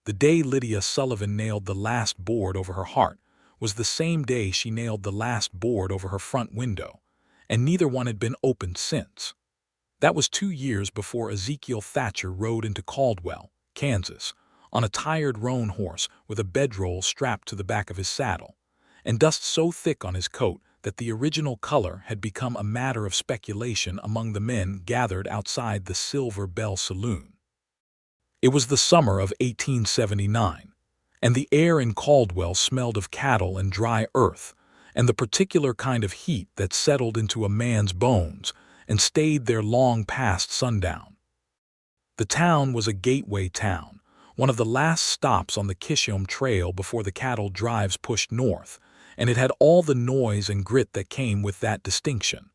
The day Lydia Sullivan nailed the last board over her heart was the same day she nailed the last board over her front window, and neither one had been opened since. That was 2 years before Ezekiel Thatcher rode into Caldwell, Kansas, on a tired roan horse with a bedroll strapped to the back of his saddle, and dust so thick on his coat that the original color had become a matter of speculation among the men gathered outside the Silver Bell Saloon. It was the summer of 1879, and the air in Caldwell smelled of cattle and dry earth, and the particular kind of heat that settled into a man's bones and stayed there long past sundown. The town was a gateway town, one of the last stops on the Kishom Trail before the cattle drives pushed north, and it had all the noise and grit that came with that distinction.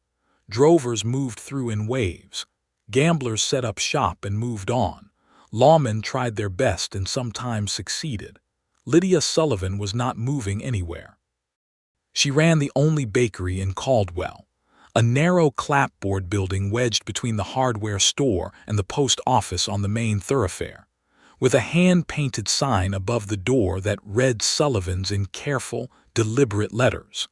Drovers moved through in waves. Gamblers set up shop and moved on. Lawmen tried their best and sometimes succeeded. Lydia Sullivan was not moving anywhere. She ran the only bakery in Caldwell, a narrow clapboard building wedged between the hardware store and the post office on the main thoroughfare, with a hand-painted sign above the door that read Sullivan's in careful, deliberate letters.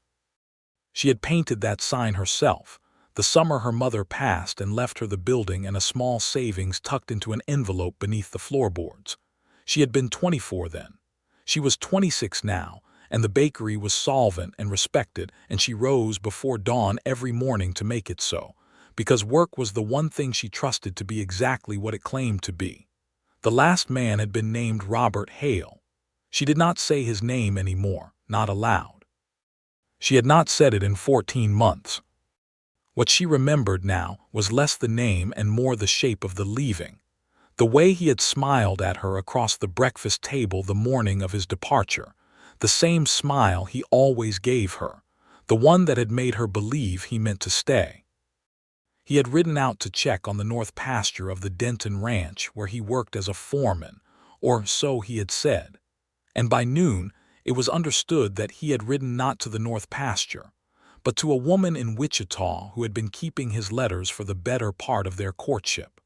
She had painted that sign herself, the summer her mother passed and left her the building and a small savings tucked into an envelope beneath the floorboards. She had been 24 then. She was 26 now, and the bakery was solvent and respected, and she rose before dawn every morning to make it so, because work was the one thing she trusted to be exactly what it claimed to be. The last man had been named Robert Hale. She did not say his name anymore, not aloud. She had not said it in 14 months. What she remembered now was less the name and more the shape of the leaving, the way he had smiled at her across the breakfast table the morning of his departure, the same smile he always gave her, the one that had made her believe he meant to stay. He had ridden out to check on the north pasture of the Denton Ranch where he worked as a foreman, or so he had said, and by noon it was understood that he had ridden not to the north pasture, but to a woman in Wichita who had been keeping his letters for the better part of their courtship.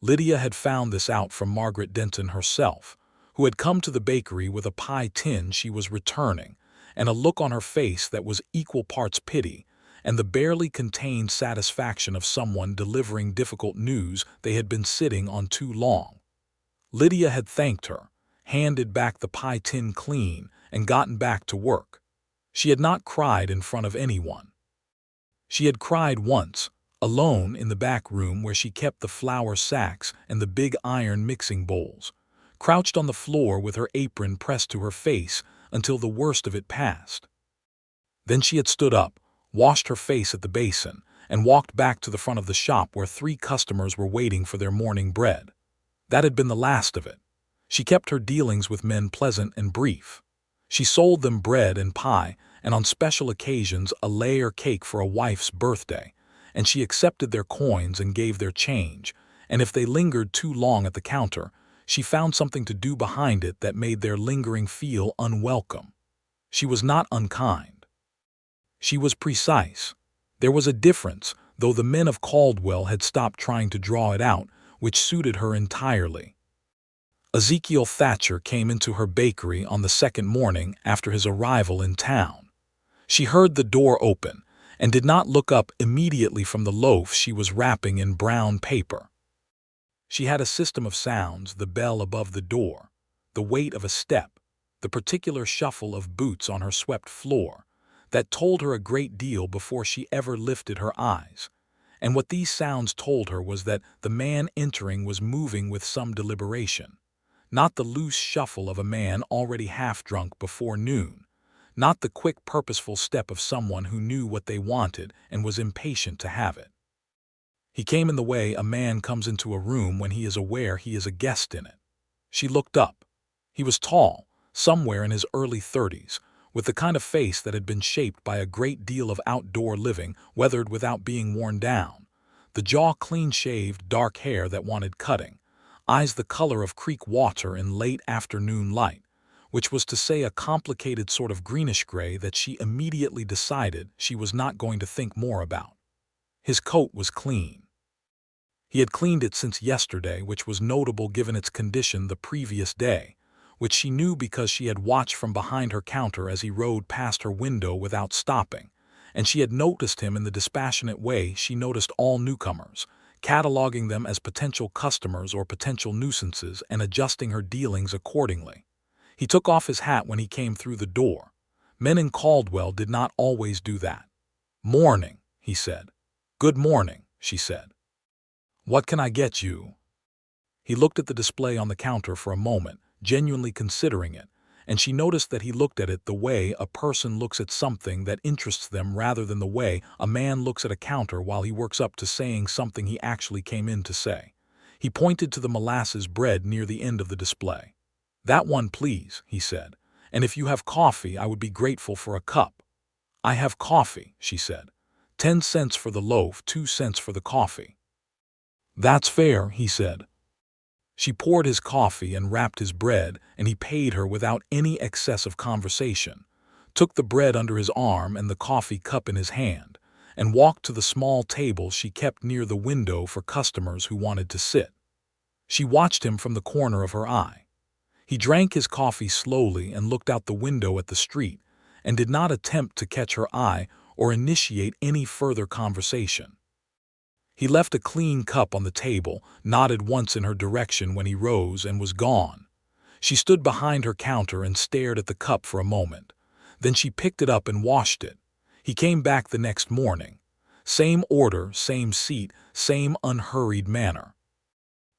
Lydia had found this out from Margaret Denton herself, who had come to the bakery with a pie tin she was returning, and a look on her face that was equal parts pity and the barely contained satisfaction of someone delivering difficult news they had been sitting on too long. Lydia had thanked her, handed back the pie tin clean, and gotten back to work. She had not cried in front of anyone. She had cried once, alone in the back room where she kept the flour sacks and the big iron mixing bowls, crouched on the floor with her apron pressed to her face until the worst of it passed. Then she had stood up, washed her face at the basin, and walked back to the front of the shop where 3 customers were waiting for their morning bread. That had been the last of it. She kept her dealings with men pleasant and brief. She sold them bread and pie, and on special occasions a layer cake for a wife's birthday, and she accepted their coins and gave their change, and if they lingered too long at the counter, she found something to do behind it that made their lingering feel unwelcome. She was not unkind. She was precise. There was a difference, though the men of Caldwell had stopped trying to draw it out, which suited her entirely. Ezekiel Thatcher came into her bakery on the second morning after his arrival in town. She heard the door open and did not look up immediately from the loaf she was wrapping in brown paper. She had a system of sounds, the bell above the door, the weight of a step, the particular shuffle of boots on her swept floor, that told her a great deal before she ever lifted her eyes. And what these sounds told her was that the man entering was moving with some deliberation, not the loose shuffle of a man already half-drunk before noon, not the quick purposeful step of someone who knew what they wanted and was impatient to have it. He came in the way a man comes into a room when he is aware he is a guest in it. She looked up. He was tall, somewhere in his early 30s, with the kind of face that had been shaped by a great deal of outdoor living, weathered without being worn down, the jaw clean-shaved, dark hair that wanted cutting, eyes the color of creek water in late afternoon light, which was to say a complicated sort of greenish-gray that she immediately decided she was not going to think more about. His coat was clean. He had cleaned it since yesterday, which was notable given its condition the previous day, which she knew because she had watched from behind her counter as he rode past her window without stopping, and she had noticed him in the dispassionate way she noticed all newcomers, cataloging them as potential customers or potential nuisances and adjusting her dealings accordingly. He took off his hat when he came through the door. Men in Caldwell did not always do that. "Morning," he said. "Good morning," she said. "What can I get you?" He looked at the display on the counter for a moment, genuinely considering it, and she noticed that he looked at it the way a person looks at something that interests them rather than the way a man looks at a counter while he works up to saying something he actually came in to say. He pointed to the molasses bread near the end of the display. "That one, please," he said, "and if you have coffee, I would be grateful for a cup." "I have coffee," she said. 10 cents for the loaf, 2 cents for the coffee." "That's fair," he said. She poured his coffee and wrapped his bread, and he paid her without any excess of conversation, took the bread under his arm and the coffee cup in his hand, and walked to the small table she kept near the window for customers who wanted to sit. She watched him from the corner of her eye. He drank his coffee slowly and looked out the window at the street, and did not attempt to catch her eye or initiate any further conversation. He left a clean cup on the table, nodded once in her direction when he rose, and was gone. She stood behind her counter and stared at the cup for a moment. Then she picked it up and washed it. He came back the next morning. Same order, same seat, same unhurried manner.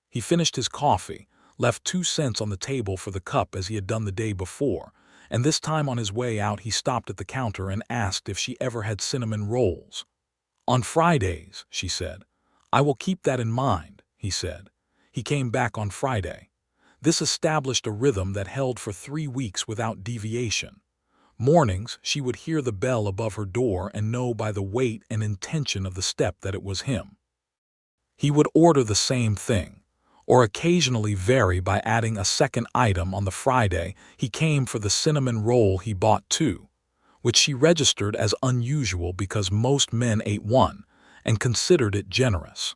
He finished his coffee, left 2 cents on the table for the cup as he had done the day before, and this time on his way out he stopped at the counter and asked if she ever had cinnamon rolls. "On Fridays," she said. "I will keep that in mind," he said. He came back on Friday. This established a rhythm that held for 3 weeks without deviation. Mornings, she would hear the bell above her door and know by the weight and intention of the step that it was him. He would order the same thing, or occasionally vary by adding a second item on the Friday he came for the cinnamon roll he bought 2, which she registered as unusual because most men ate one and considered it generous.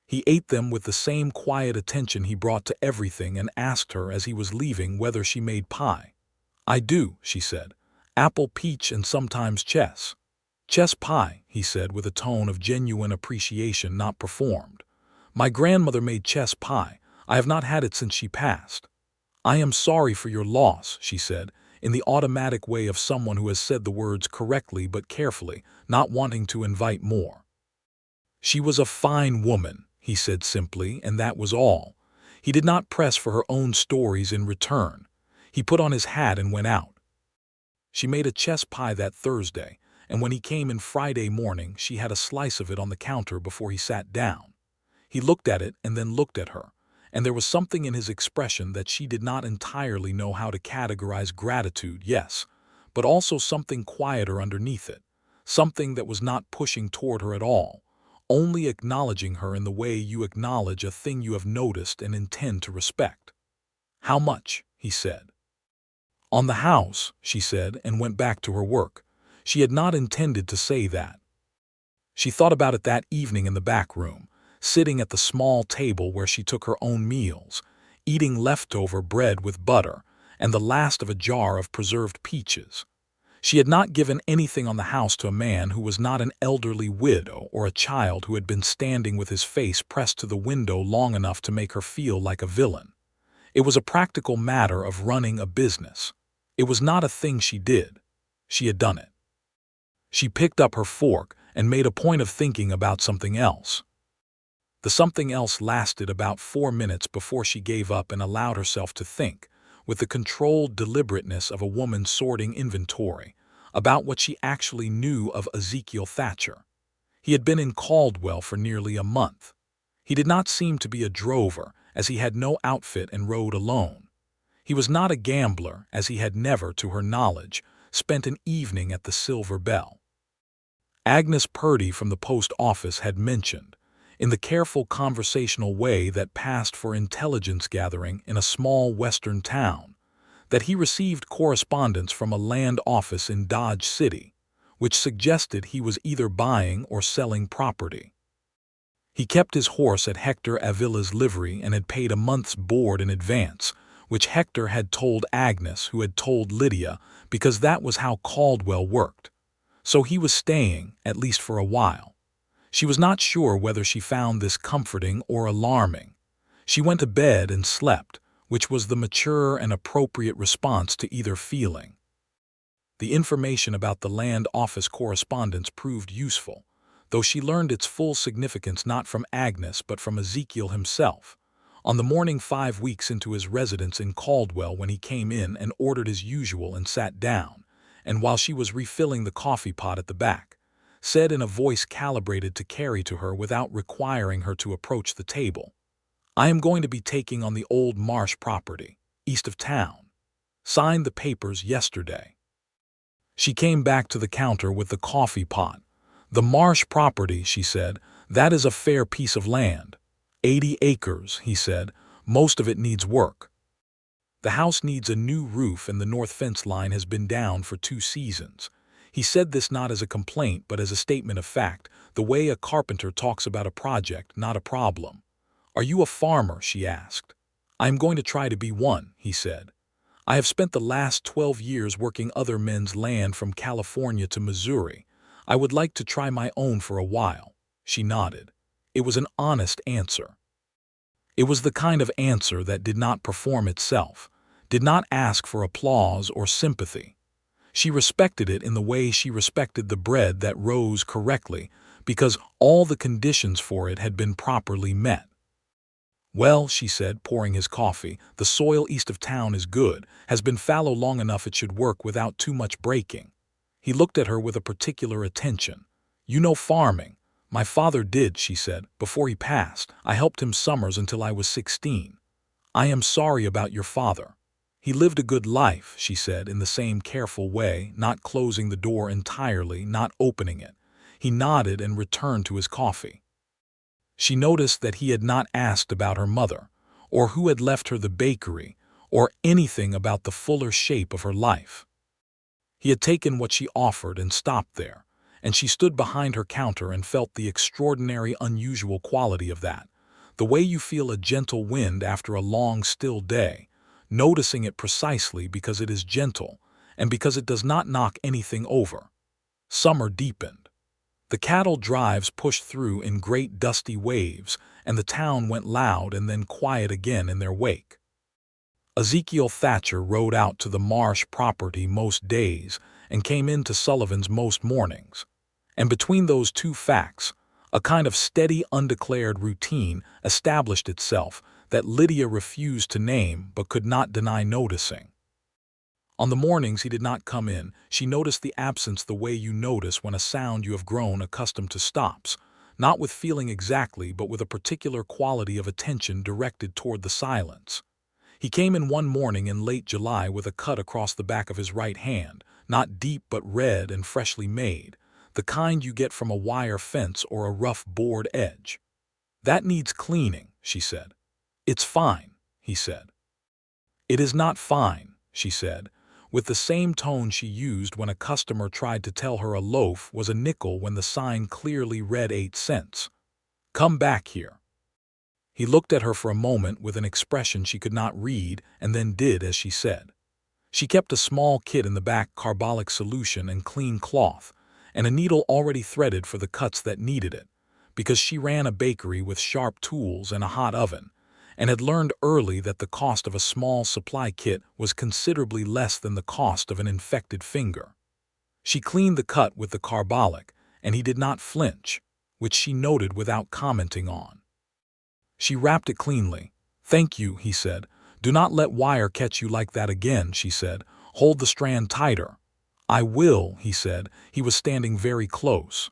He ate them with the same quiet attention he brought to everything and asked her as he was leaving whether she made pie. "I do," she said. "Apple, peach, and sometimes chess." "Chess pie," he said with a tone of genuine appreciation not performed. "My grandmother made chess pie. I have not had it since she passed." "I am sorry for your loss," she said, in the automatic way of someone who has said the words correctly but carefully, not wanting to invite more. "She was a fine woman," he said simply, and that was all. He did not press for her own stories in return. He put on his hat and went out. She made a chess pie that Thursday, and when he came in Friday morning she had a slice of it on the counter before he sat down. He looked at it and then looked at her, and there was something in his expression that she did not entirely know how to categorize. Gratitude, yes, but also something quieter underneath it, something that was not pushing toward her at all, only acknowledging her in the way you acknowledge a thing you have noticed and intend to respect. "How much?" he said. "On the house," she said, and went back to her work. She had not intended to say that. She thought about it that evening in the back room, sitting at the small table where she took her own meals, eating leftover bread with butter and the last of a jar of preserved peaches. She had not given anything on the house to a man who was not an elderly widow or a child who had been standing with his face pressed to the window long enough to make her feel like a villain. It was a practical matter of running a business. It was not a thing she did. She had done it. She picked up her fork and made a point of thinking about something else. The something else lasted about 4 minutes before she gave up and allowed herself to think, with the controlled deliberateness of a woman sorting inventory, about what she actually knew of Ezekiel Thatcher. He had been in Caldwell for nearly a month. He did not seem to be a drover, as he had no outfit and rode alone. He was not a gambler, as he had never, to her knowledge, spent an evening at the Silver Bell. Agnes Purdy from the post office had mentioned, in the careful conversational way that passed for intelligence gathering in a small western town, that he received correspondence from a land office in Dodge City, which suggested he was either buying or selling property. He kept his horse at Hector Avila's livery and had paid a month's board in advance, which Hector had told Agnes, who had told Lydia, because that was how Caldwell worked. So he was staying, at least for a while. She was not sure whether she found this comforting or alarming. She went to bed and slept, which was the mature and appropriate response to either feeling. The information about the land office correspondence proved useful, though she learned its full significance not from Agnes but from Ezekiel himself. On the morning 5 weeks into his residence in Caldwell, when he came in and ordered as usual and sat down, and while she was refilling the coffee pot at the back, said in a voice calibrated to carry to her without requiring her to approach the table, "I am going to be taking on the old Marsh property, east of town. Signed the papers yesterday." She came back to the counter with the coffee pot. "The Marsh property," she said, "that is a fair piece of land. 80 acres, he said. Most of it needs work. The house needs a new roof and the north fence line has been down for 2 seasons. He said this not as a complaint but as a statement of fact, the way a carpenter talks about a project, not a problem. "Are you a farmer?" she asked. "I am going to try to be one," he said. "I have spent the last 12 years working other men's land from California to Missouri. I would like to try my own for a while." She nodded. It was an honest answer. It was the kind of answer that did not perform itself, did not ask for applause or sympathy. She respected it in the way she respected the bread that rose correctly, because all the conditions for it had been properly met. "Well," she said, pouring his coffee, "the soil east of town is good, has been fallow long enough it should work without too much breaking." He looked at her with a particular attention. "You know farming." "My father did," she said, "before he passed. I helped him summers until I was 16. "I am sorry about your father." "He lived a good life," she said in the same careful way, not closing the door entirely, not opening it. He nodded and returned to his coffee. She noticed that he had not asked about her mother, or who had left her the bakery, or anything about the fuller shape of her life. He had taken what she offered and stopped there, and she stood behind her counter and felt the extraordinary, unusual quality of that, the way you feel a gentle wind after a long, still day, noticing it precisely because it is gentle and because it does not knock anything over. Summer deepened. The cattle drives pushed through in great dusty waves, and the town went loud and then quiet again in their wake. Ezekiel Thatcher rode out to the Marsh property most days and came in to Sullivan's most mornings. And between those two facts, a kind of steady, undeclared routine established itself that Lydia refused to name but could not deny noticing. On the mornings he did not come in, she noticed the absence the way you notice when a sound you have grown accustomed to stops, not with feeling exactly but with a particular quality of attention directed toward the silence. He came in one morning in late July with a cut across the back of his right hand, not deep but red and freshly made, the kind you get from a wire fence or a rough board edge. "That needs cleaning," she said. "It's fine," he said. "It is not fine," she said, with the same tone she used when a customer tried to tell her a loaf was a nickel when the sign clearly read 8 cents. "Come back here." He looked at her for a moment with an expression she could not read and then did as she said. She kept a small kit in the back, carbolic solution and clean cloth, and a needle already threaded for the cuts that needed it, because she ran a bakery with sharp tools and a hot oven, and had learned early that the cost of a small supply kit was considerably less than the cost of an infected finger. She cleaned the cut with the carbolic, and he did not flinch, which she noted without commenting on. She wrapped it cleanly. "Thank you," he said. "Do not let wire catch you like that again," she said. "Hold the strand tighter." "I will," he said. He was standing very close.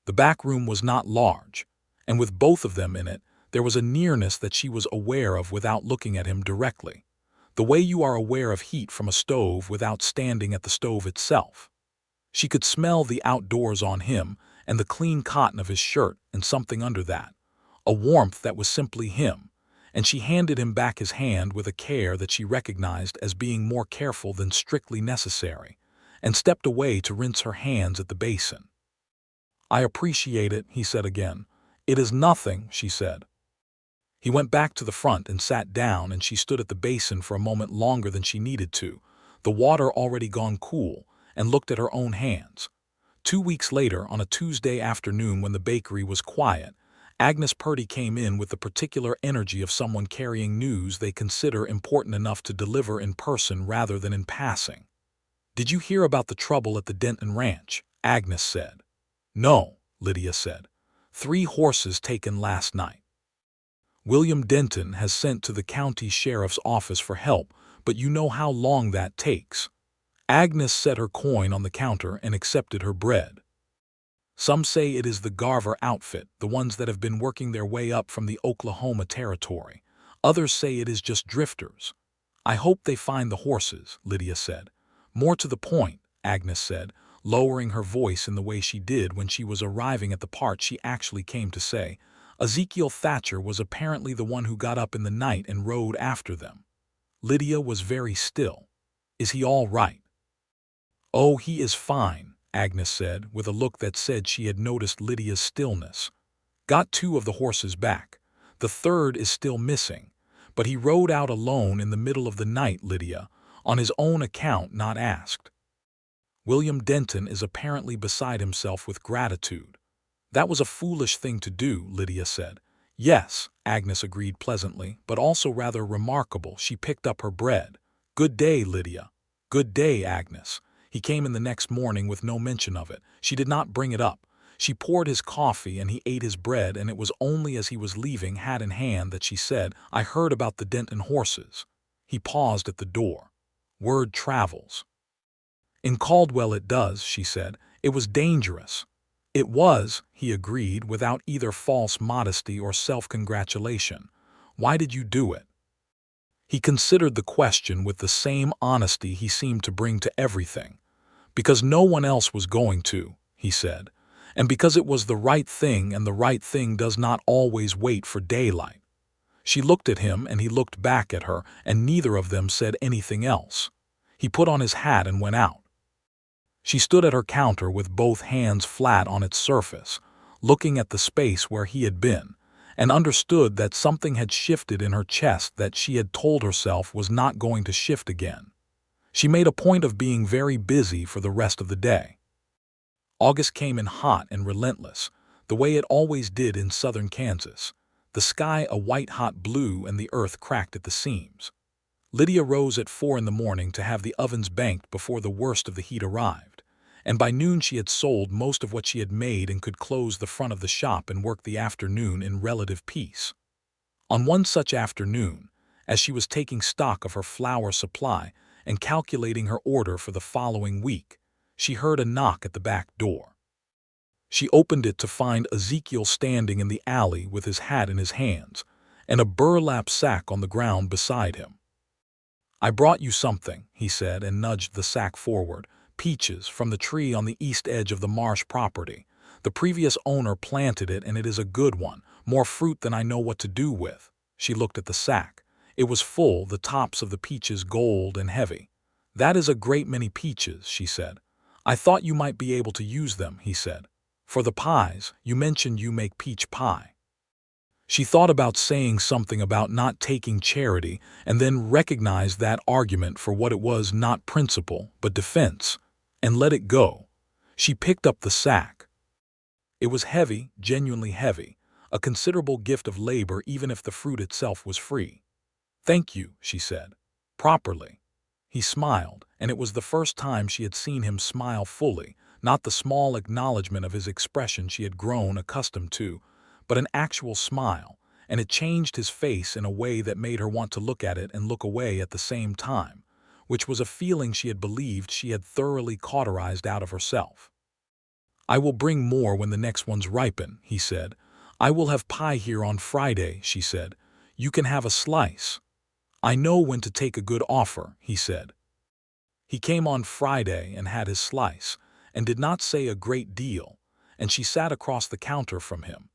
The back room was not large, and with both of them in it, there was a nearness that she was aware of without looking at him directly, the way you are aware of heat from a stove without standing at the stove itself. She could smell the outdoors on him and the clean cotton of his shirt and something under that, a warmth that was simply him, and she handed him back his hand with a care that she recognized as being more careful than strictly necessary, and stepped away to rinse her hands at the basin. "I appreciate it," he said again. "It is nothing," she said. He went back to the front and sat down, and she stood at the basin for a moment longer than she needed to, the water already gone cool, and looked at her own hands. 2 weeks later, on a Tuesday afternoon when the bakery was quiet, Agnes Purdy came in with the particular energy of someone carrying news they consider important enough to deliver in person rather than in passing. "Did you hear about the trouble at the Denton Ranch?" Agnes said. "No," Lydia said. "3 horses taken last night. William Denton has sent to the county sheriff's office for help, but you know how long that takes." Agnes set her coin on the counter and accepted her bread. "Some say it is the Garver outfit, the ones that have been working their way up from the Oklahoma Territory. Others say it is just drifters. I hope they find the horses," Lydia said. "More to the point," Agnes said, lowering her voice in the way she did when she was arriving at the part she actually came to say, "Ezekiel Thatcher was apparently the one who got up in the night and rode after them." Lydia was very still. "Is he all right?" "Oh, he is fine," Agnes said, with a look that said she had noticed Lydia's stillness. "Got 2 of the horses back. The 3rd is still missing. But he rode out alone in the middle of the night, Lydia, on his own account, not asked." "William Denton is apparently beside himself with gratitude." "That was a foolish thing to do," Lydia said. "Yes," Agnes agreed pleasantly, "but also rather remarkable." She picked up her bread. "Good day, Lydia." "Good day, Agnes." He came in the next morning with no mention of it. She did not bring it up. She poured his coffee and he ate his bread, and it was only as he was leaving, hat in hand, that she said, "I heard about the Denton horses." He paused at the door. "Word travels." "In Caldwell it does," she said. "It was dangerous." "It was," he agreed, without either false modesty or self-congratulation. "Why did you do it?" He considered the question with the same honesty he seemed to bring to everything. "Because no one else was going to," he said, "and because it was the right thing, and the right thing does not always wait for daylight." She looked at him and he looked back at her, and neither of them said anything else. He put on his hat and went out. She stood at her counter with both hands flat on its surface, looking at the space where he had been, and understood that something had shifted in her chest that she had told herself was not going to shift again. She made a point of being very busy for the rest of the day. August came in hot and relentless, the way it always did in southern Kansas, the sky a white-hot blue and the earth cracked at the seams. Lydia rose at 4 in the morning to have the ovens banked before the worst of the heat arrived, and by noon she had sold most of what she had made and could close the front of the shop and work the afternoon in relative peace. On one such afternoon, as she was taking stock of her flour supply and calculating her order for the following week, she heard a knock at the back door. She opened it to find Ezekiel standing in the alley with his hat in his hands and a burlap sack on the ground beside him. "I brought you something," he said, and nudged the sack forward. "Peaches from the tree on the east edge of the Marsh property. The previous owner planted it, and it is a good one, more fruit than I know what to do with." She looked at the sack. It was full, the tops of the peaches gold and heavy. "That is a great many peaches," she said. "I thought you might be able to use them," he said. "For the pies, you mentioned you make peach pie." She thought about saying something about not taking charity, and then recognized that argument for what it was, not principle, but defense, and let it go. She picked up the sack. It was heavy, genuinely heavy, a considerable gift of labor even if the fruit itself was free. "Thank you," she said. "Properly." He smiled, and it was the first time she had seen him smile fully, not the small acknowledgement of his expression she had grown accustomed to, but an actual smile, and it changed his face in a way that made her want to look at it and look away at the same time, which was a feeling she had believed she had thoroughly cauterized out of herself. "I will bring more when the next ones ripen," he said. "I will have pie here on Friday," she said. "You can have a slice." "I know when to take a good offer," he said. He came on Friday and had his slice, and did not say a great deal, and she sat across the counter from him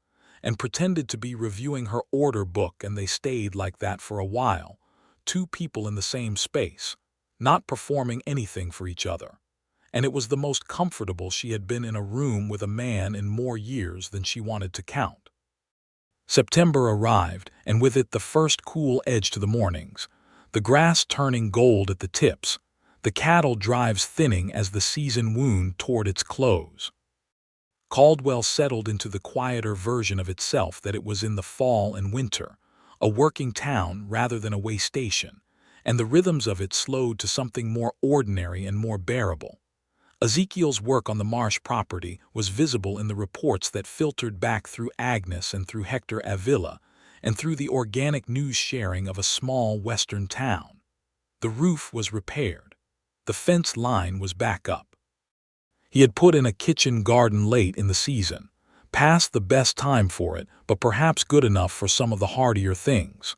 and pretended to be reviewing her order book, and they stayed like that for a while, 2 people in the same space, not performing anything for each other, and it was the most comfortable she had been in a room with a man in more years than she wanted to count. September arrived, and with it the first cool edge to the mornings, the grass turning gold at the tips, the cattle drives thinning as the season wound toward its close. Caldwell settled into the quieter version of itself that it was in the fall and winter, a working town rather than a way station, and the rhythms of it slowed to something more ordinary and more bearable. Ezekiel's work on the marsh property was visible in the reports that filtered back through Agnes and through Hector Avila, and through the organic news sharing of a small western town. The roof was repaired. The fence line was back up. He had put in a kitchen garden late in the season, past the best time for it, but perhaps good enough for some of the hardier things.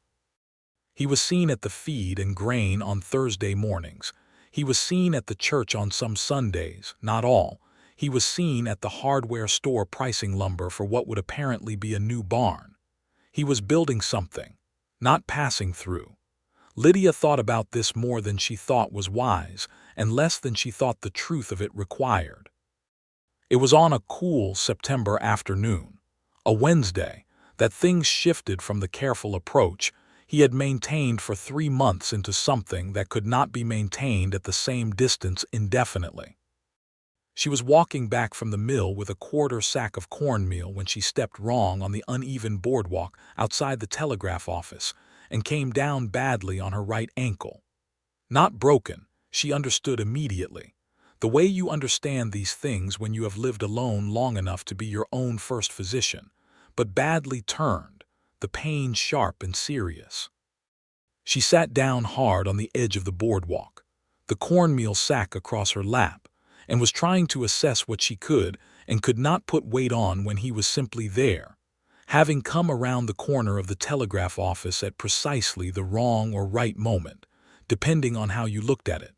He was seen at the feed and grain on Thursday mornings. He was seen at the church on some Sundays, not all. He was seen at the hardware store pricing lumber for what would apparently be a new barn. He was building something, not passing through. Lydia thought about this more than she thought was wise, and less than she thought the truth of it required. It was on a cool September afternoon, a Wednesday, that things shifted from the careful approach he had maintained for 3 months into something that could not be maintained at the same distance indefinitely. She was walking back from the mill with a quarter sack of cornmeal when she stepped wrong on the uneven boardwalk outside the telegraph office and came down badly on her right ankle. Not broken, she understood immediately, the way you understand these things when you have lived alone long enough to be your own first physician, but badly turned, the pain sharp and serious. She sat down hard on the edge of the boardwalk, the cornmeal sack across her lap, and was trying to assess what she could and could not put weight on when he was simply there, having come around the corner of the telegraph office at precisely the wrong or right moment, depending on how you looked at it.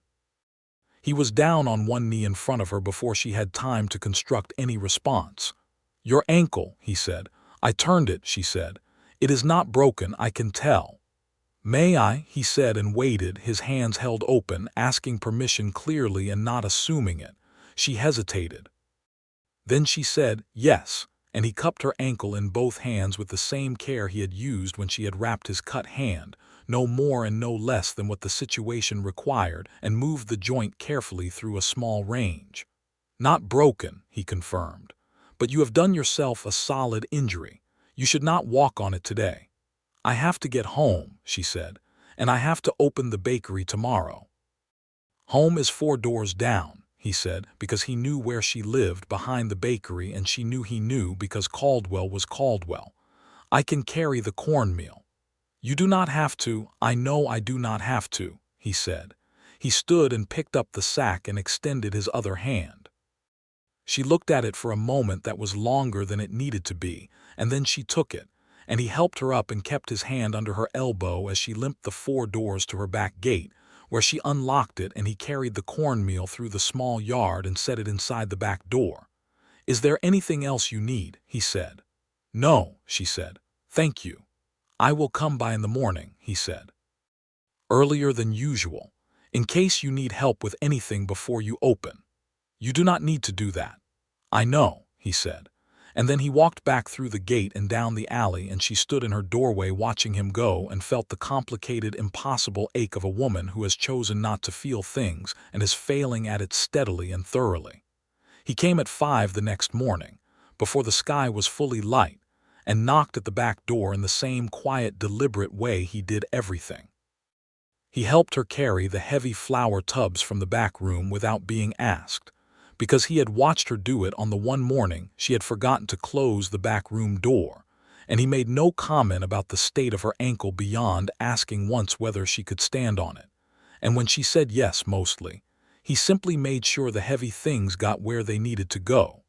He was down on one knee in front of her before she had time to construct any response. "Your ankle," he said. "I turned it," she said. "It is not broken, I can tell." "May I?" he said and waited, his hands held open, asking permission clearly and not assuming it. She hesitated. Then she said, "Yes," and he cupped her ankle in both hands with the same care he had used when she had wrapped his cut hand, no more and no less than what the situation required, and moved the joint carefully through a small range. "Not broken," he confirmed, "but you have done yourself a solid injury. You should not walk on it today." "I have to get home," she said, "and I have to open the bakery tomorrow." "Home is 4 doors down," he said, because he knew where she lived behind the bakery, and she knew he knew because Caldwell was Caldwell. "I can carry the cornmeal." "You do not have to." "I know I do not have to," he said. He stood and picked up the sack and extended his other hand. She looked at it for a moment that was longer than it needed to be, and then she took it, and he helped her up and kept his hand under her elbow as she limped the 4 doors to her back gate, where she unlocked it, and he carried the cornmeal through the small yard and set it inside the back door. "Is there anything else you need?" he said. "No," she said. "Thank you." "I will come by in the morning," he said. "Earlier than usual, in case you need help with anything before you open." "You do not need to do that." "I know," he said. And then he walked back through the gate and down the alley, and she stood in her doorway watching him go and felt the complicated, impossible ache of a woman who has chosen not to feel things and is failing at it steadily and thoroughly. He came at 5 the next morning, before the sky was fully light, and knocked at the back door in the same quiet, deliberate way he did everything. He helped her carry the heavy flour tubs from the back room without being asked, because he had watched her do it on the one morning she had forgotten to close the back room door, and he made no comment about the state of her ankle beyond asking once whether she could stand on it, and when she said yes mostly, he simply made sure the heavy things got where they needed to go.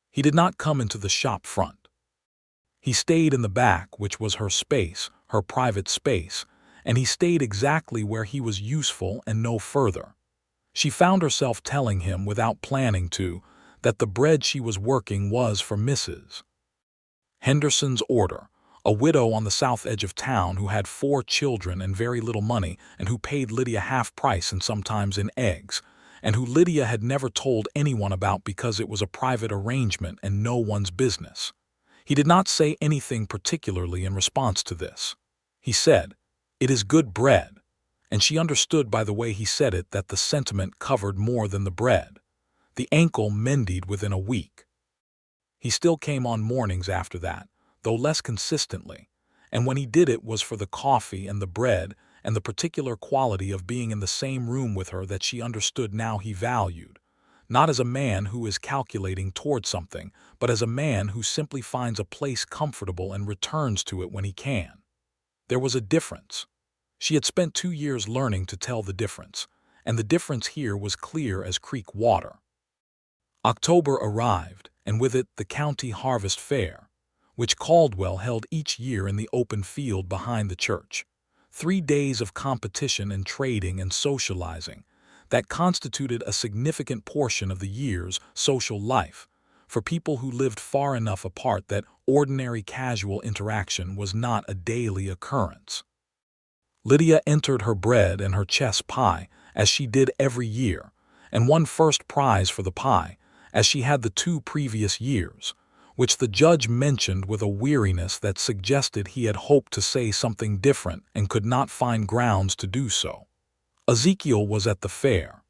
He did not come into the shop front. He stayed in the back, which was her space, her private space, and he stayed exactly where he was useful and no further. She found herself telling him, without planning to, that the bread she was working was for Mrs. Henderson's order, a widow on the south edge of town who had 4 children and very little money, and who paid Lydia half price and sometimes in eggs, and who Lydia had never told anyone about because it was a private arrangement and no one's business. He did not say anything particularly in response to this. He said, "It is good bread," and she understood by the way he said it that the sentiment covered more than the bread. The ankle mended within a week. He still came on mornings after that, though less consistently, and when he did it was for the coffee and the bread and the particular quality of being in the same room with her that she understood now he valued, not as a man who is calculating toward something, but as a man who simply finds a place comfortable and returns to it when he can. There was a difference. She had spent 2 years learning to tell the difference, and the difference here was clear as creek water. October arrived, and with it the county harvest fair, which Caldwell held each year in the open field behind the church. 3 days of competition and trading and socializing that constituted a significant portion of the year's social life for people who lived far enough apart that ordinary casual interaction was not a daily occurrence. Lydia entered her bread and her chess pie, as she did every year, and won first prize for the pie, as she had the 2 previous years, which the judge mentioned with a weariness that suggested he had hoped to say something different and could not find grounds to do so. Ezekiel was at the fair.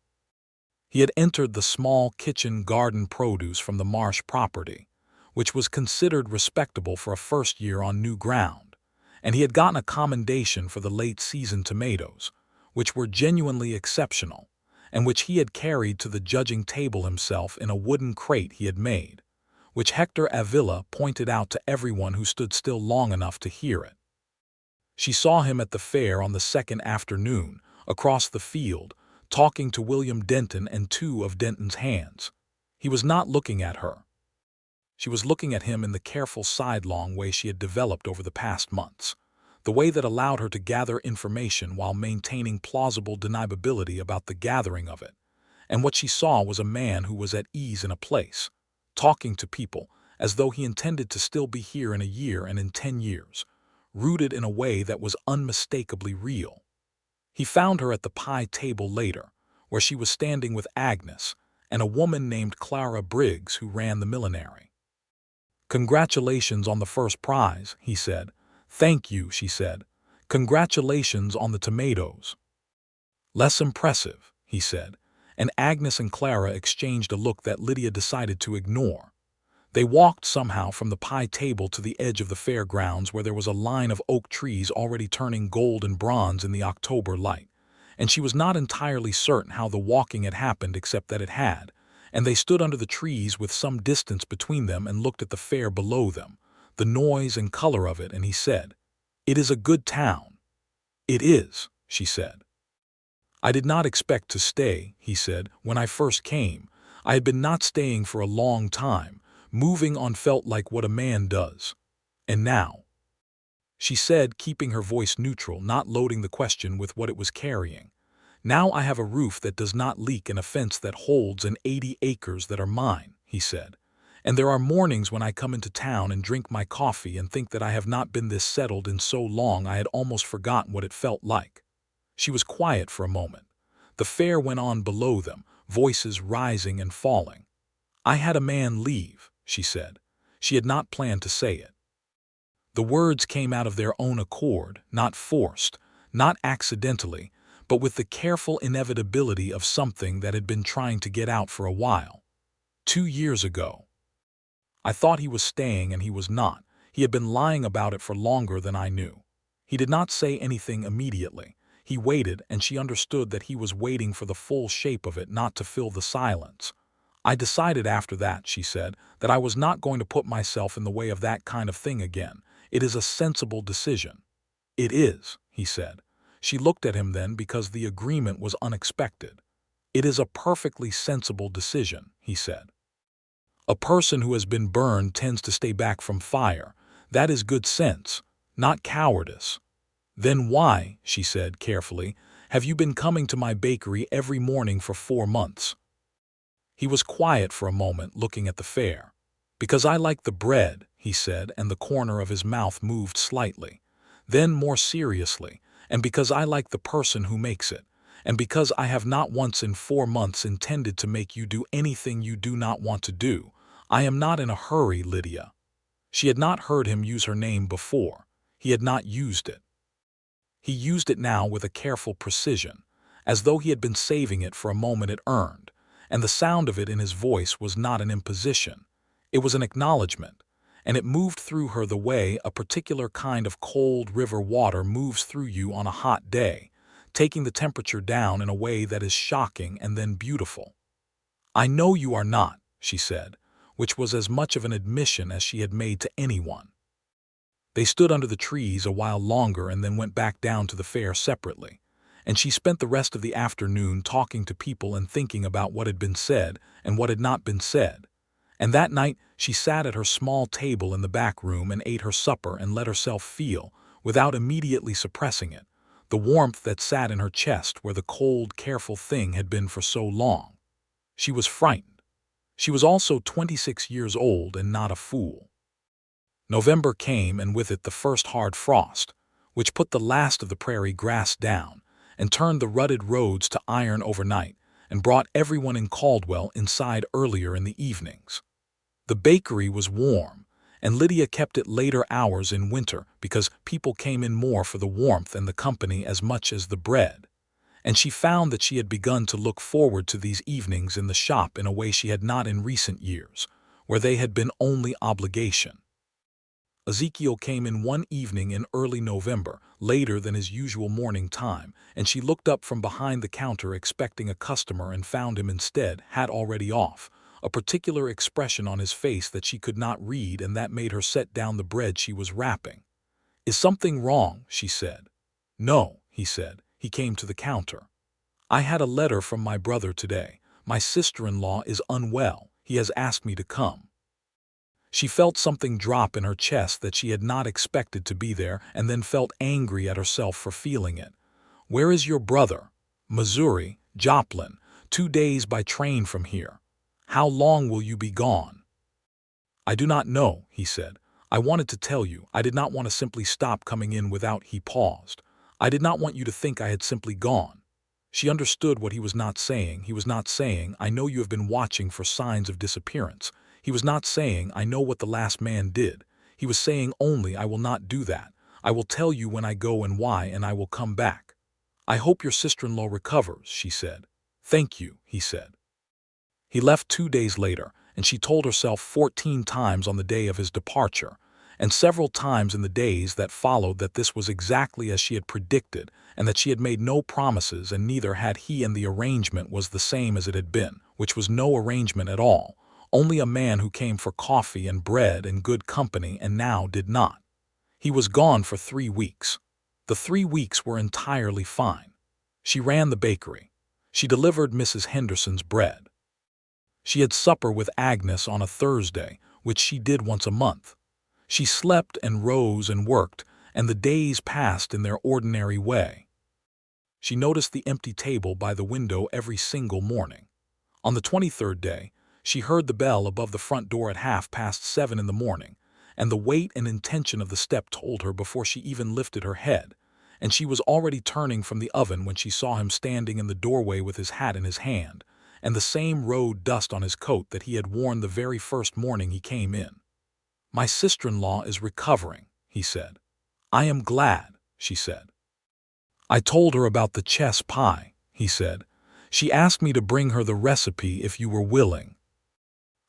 He had entered the small kitchen garden produce from the Marsh property, which was considered respectable for a first year on new ground, and he had gotten a commendation for the late-season tomatoes, which were genuinely exceptional, and which he had carried to the judging table himself in a wooden crate he had made, which Hector Avila pointed out to everyone who stood still long enough to hear it. She saw him at the fair on the second afternoon, across the field, talking to William Denton and 2 of Denton's hands. He was not looking at her. She was looking at him in the careful sidelong way she had developed over the past months, the way that allowed her to gather information while maintaining plausible deniability about the gathering of it. And what she saw was a man who was at ease in a place, talking to people as though he intended to still be here in a year and in 10 years, rooted in a way that was unmistakably real. He found her at the pie table later, where she was standing with Agnes and a woman named Clara Briggs who ran the millinery. "Congratulations on the first prize," he said. "Thank you," she said. "Congratulations on the tomatoes." "Less impressive," he said, and Agnes and Clara exchanged a look that Lydia decided to ignore. They walked somehow from the pie table to the edge of the fairgrounds where there was a line of oak trees already turning gold and bronze in the October light, and she was not entirely certain how the walking had happened except that it had, and they stood under the trees with some distance between them and looked at the fair below them, the noise and color of it, and he said, "It is a good town." "It is," she said. "I did not expect to stay," he said. "When I first came, I had been not staying for a long time. Moving on felt like what a man does. And now," she said, keeping her voice neutral, not loading the question with what it was carrying, "now I have a roof that does not leak and a fence that holds and 80 acres that are mine," he said. "And there are mornings when I come into town and drink my coffee and think that I have not been this settled in so long I had almost forgotten what it felt like." She was quiet for a moment. The fair went on below them, voices rising and falling. "I had a man leave," she said. She had not planned to say it. The words came out of their own accord, not forced, not accidentally, but with the careful inevitability of something that had been trying to get out for a while. 2 years ago. "I thought he was staying and he was not. He had been lying about it for longer than I knew." He did not say anything immediately. He waited, and she understood that he was waiting for the full shape of it not to fill the silence. "I decided after that," she said, "that I was not going to put myself in the way of that kind of thing again. It is a sensible decision." "It is," he said. She looked at him then because the agreement was unexpected. "It is a perfectly sensible decision," he said. "A person who has been burned tends to stay back from fire. That is good sense, not cowardice." "Then why," she said carefully, "have you been coming to my bakery every morning for 4 months?" He was quiet for a moment, looking at the fair. "Because I like the bread," he said, and the corner of his mouth moved slightly. Then more seriously, "and because I like the person who makes it, and because I have not once in 4 months intended to make you do anything you do not want to do. I am not in a hurry, Lydia." She had not heard him use her name before. He had not used it. He used it now with a careful precision, as though he had been saving it for a moment it earned, and the sound of it in his voice was not an imposition. It was an acknowledgment, and it moved through her the way a particular kind of cold river water moves through you on a hot day, taking the temperature down in a way that is shocking and then beautiful. "I know you are not," she said, which was as much of an admission as she had made to anyone. They stood under the trees a while longer and then went back down to the fair separately, and she spent the rest of the afternoon talking to people and thinking about what had been said and what had not been said. And that night she sat at her small table in the back room and ate her supper and let herself feel, without immediately suppressing it, the warmth that sat in her chest where the cold, careful thing had been for so long. She was frightened. She was also 26 years old and not a fool. November came, and with it the first hard frost, which put the last of the prairie grass down and turned the rutted roads to iron overnight and brought everyone in Caldwell inside earlier in the evenings. The bakery was warm, and Lydia kept it later hours in winter because people came in more for the warmth and the company as much as the bread, and she found that she had begun to look forward to these evenings in the shop in a way she had not in recent years, where they had been only obligation. Ezekiel came in one evening in early November, later than his usual morning time, and she looked up from behind the counter expecting a customer and found him instead, hat already off, a particular expression on his face that she could not read and that made her set down the bread she was wrapping. "Is something wrong?" she said. "No," he said. He came to the counter. "I had a letter from my brother today. My sister-in-law is unwell. He has asked me to come." She felt something drop in her chest that she had not expected to be there, and then felt angry at herself for feeling it. "Where is your brother?" "Missouri, Joplin, 2 days by train from here." "How long will you be gone?" "I do not know," he said. "I wanted to tell you. I did not want to simply stop coming in without—" He paused. "I did not want you to think I had simply gone." She understood what he was not saying. He was not saying, "I know you have been watching for signs of disappearance." He was not saying, "I know what the last man did." He was saying only, "I will not do that. I will tell you when I go and why, and I will come back." "I hope your sister-in-law recovers," she said. "Thank you," he said. He left 2 days later, and she told herself 14 times on the day of his departure, and several times in the days that followed, that this was exactly as she had predicted, and that she had made no promises, and neither had he, and the arrangement was the same as it had been, which was no arrangement at all. Only a man who came for coffee and bread and good company and now did not. He was gone for 3 weeks. The 3 weeks were entirely fine. She ran the bakery. She delivered Mrs. Henderson's bread. She had supper with Agnes on a Thursday, which she did once a month. She slept and rose and worked, and the days passed in their ordinary way. She noticed the empty table by the window every single morning. On the 23rd day, she heard the bell above the front door at 7:30 in the morning, and the weight and intention of the step told her before she even lifted her head, and she was already turning from the oven when she saw him standing in the doorway with his hat in his hand, and the same road dust on his coat that he had worn the very first morning he came in. "My sister-in-law is recovering," he said. "I am glad," she said. "I told her about the chess pie," he said. "She asked me to bring her the recipe if you were willing."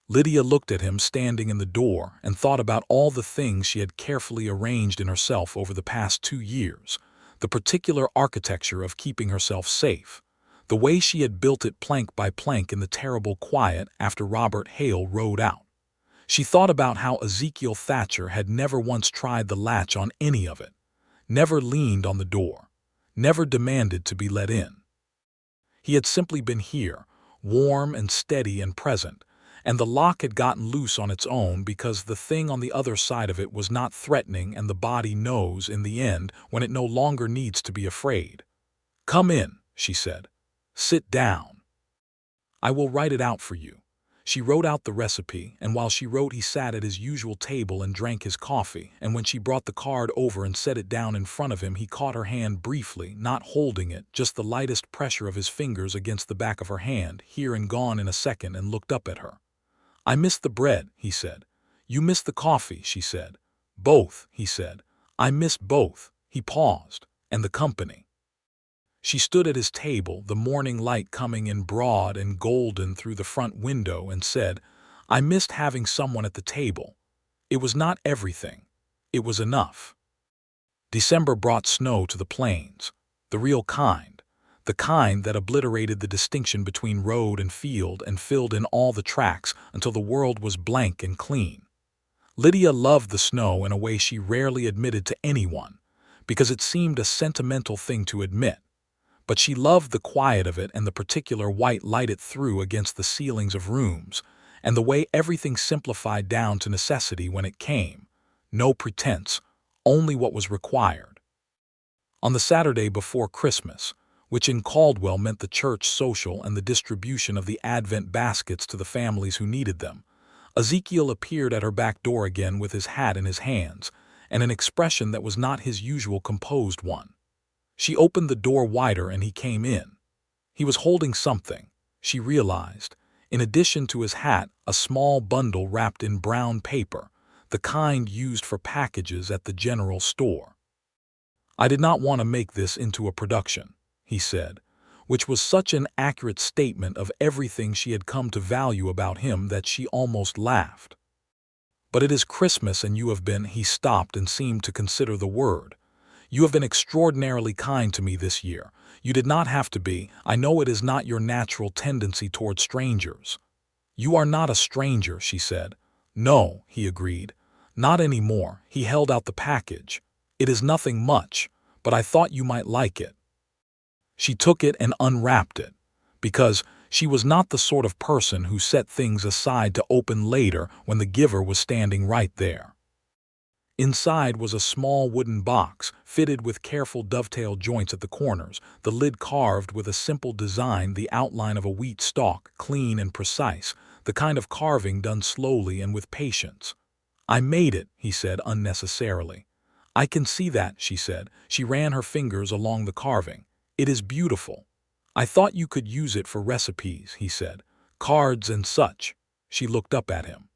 Lydia looked at him standing in the door and thought about all the things she had carefully arranged in herself over the past 2 years, the particular architecture of keeping herself safe, the way she had built it plank by plank in the terrible quiet after Robert Hale rode out. She thought about how Ezekiel Thatcher had never once tried the latch on any of it, never leaned on the door, never demanded to be let in. He had simply been here, warm and steady and present, and the lock had gotten loose on its own because the thing on the other side of it was not threatening, and the body knows in the end when it no longer needs to be afraid. "Come in," she said. "Sit down. I will write it out for you." She wrote out the recipe, and while she wrote he sat at his usual table and drank his coffee, and when she brought the card over and set it down in front of him, he caught her hand briefly, not holding it, just the lightest pressure of his fingers against the back of her hand, here and gone in a second, and looked up at her. "I missed the bread," he said. You miss the coffee, she said. Both, he said. I miss both. He paused. And the company. She stood at his table, the morning light coming in broad and golden through the front window, and said, I missed having someone at the table. It was not everything. It was enough. December brought snow to the plains, the real kind, the kind that obliterated the distinction between road and field and filled in all the tracks until the world was blank and clean. Lydia loved the snow in a way she rarely admitted to anyone, because it seemed a sentimental thing to admit. But she loved the quiet of it and the particular white light it threw against the ceilings of rooms, and the way everything simplified down to necessity when it came. No pretense, only what was required. On the Saturday before Christmas, which in Caldwell meant the church social and the distribution of the Advent baskets to the families who needed them, Ezekiel appeared at her back door again with his hat in his hands, and an expression that was not his usual composed one. She opened the door wider and he came in. He was holding something, she realized. In addition to his hat, a small bundle wrapped in brown paper, the kind used for packages at the general store. I did not want to make this into a production, he said, which was such an accurate statement of everything she had come to value about him that she almost laughed. But it is Christmas and you have been, he stopped and seemed to consider the word. You have been extraordinarily kind to me this year. You did not have to be. I know it is not your natural tendency toward strangers. You are not a stranger, she said. No, he agreed. Not anymore. He held out the package. It is nothing much, but I thought you might like it. She took it and unwrapped it, because she was not the sort of person who set things aside to open later when the giver was standing right there. Inside was a small wooden box, fitted with careful dovetail joints at the corners, the lid carved with a simple design, the outline of a wheat stalk, clean and precise, the kind of carving done slowly and with patience. I made it, he said unnecessarily. I can see that, she said. She ran her fingers along the carving. It is beautiful. I thought you could use it for recipes, he said. Cards and such. She looked up at him.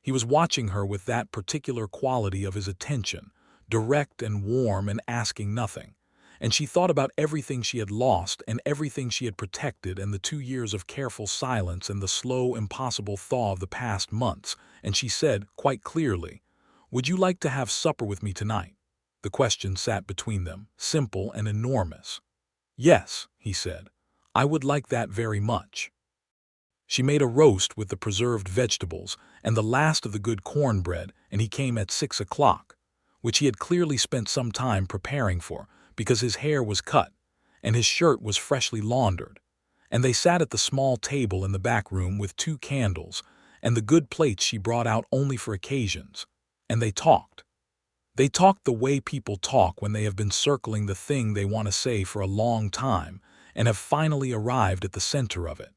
He was watching her with that particular quality of his attention, direct and warm and asking nothing. And she thought about everything she had lost and everything she had protected and the 2 years of careful silence and the slow, impossible thaw of the past months, and she said, quite clearly, Would you like to have supper with me tonight? The question sat between them, simple and enormous. Yes, he said. I would like that very much. She made a roast with the preserved vegetables and the last of the good cornbread, and he came at 6 o'clock, which he had clearly spent some time preparing for, because his hair was cut, and his shirt was freshly laundered. And they sat at the small table in the back room with 2 candles, and the good plates she brought out only for occasions, and they talked. They talked the way people talk when they have been circling the thing they want to say for a long time, and have finally arrived at the center of it.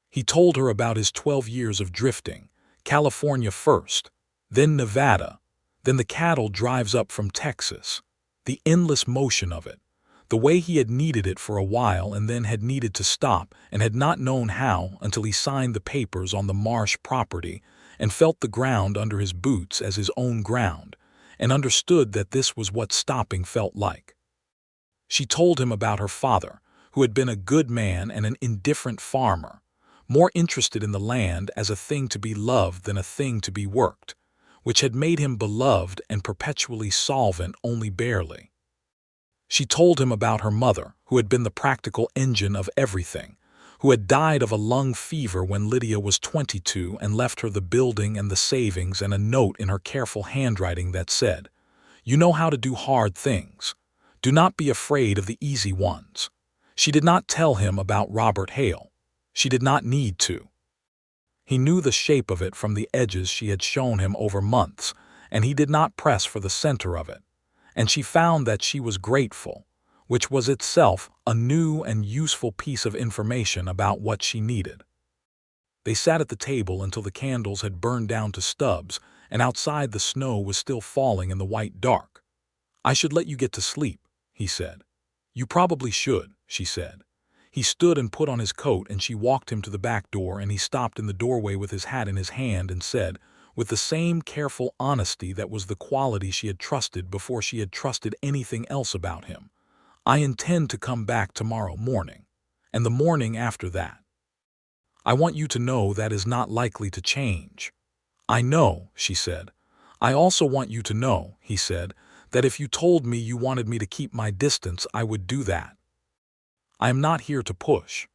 He told her about his 12 years of drifting, California first, then Nevada, then the cattle drives up from Texas, the endless motion of it, the way he had needed it for a while and then had needed to stop and had not known how until he signed the papers on the Marsh property and felt the ground under his boots as his own ground, and understood that this was what stopping felt like. She told him about her father, who had been a good man and an indifferent farmer, more interested in the land as a thing to be loved than a thing to be worked, which had made him beloved and perpetually solvent only barely. She told him about her mother, who had been the practical engine of everything, who had died of a lung fever when Lydia was 22 and left her the building and the savings and a note in her careful handwriting that said, You know how to do hard things. Do not be afraid of the easy ones. She did not tell him about Robert Hale. She did not need to. He knew the shape of it from the edges she had shown him over months, and he did not press for the center of it. And she found that she was grateful, which was itself a new and useful piece of information about what she needed. They sat at the table until the candles had burned down to stubs, and outside the snow was still falling in the white dark. I should let you get to sleep, he said. You probably should, she said. He stood and put on his coat, and she walked him to the back door, and he stopped in the doorway with his hat in his hand and said, with the same careful honesty that was the quality she had trusted before she had trusted anything else about him. "I intend to come back tomorrow morning, and the morning after that. I want you to know that is not likely to change." "I know," she said. "I also want you to know," he said, "that if you told me you wanted me to keep my distance, I would do that. I am not here to push."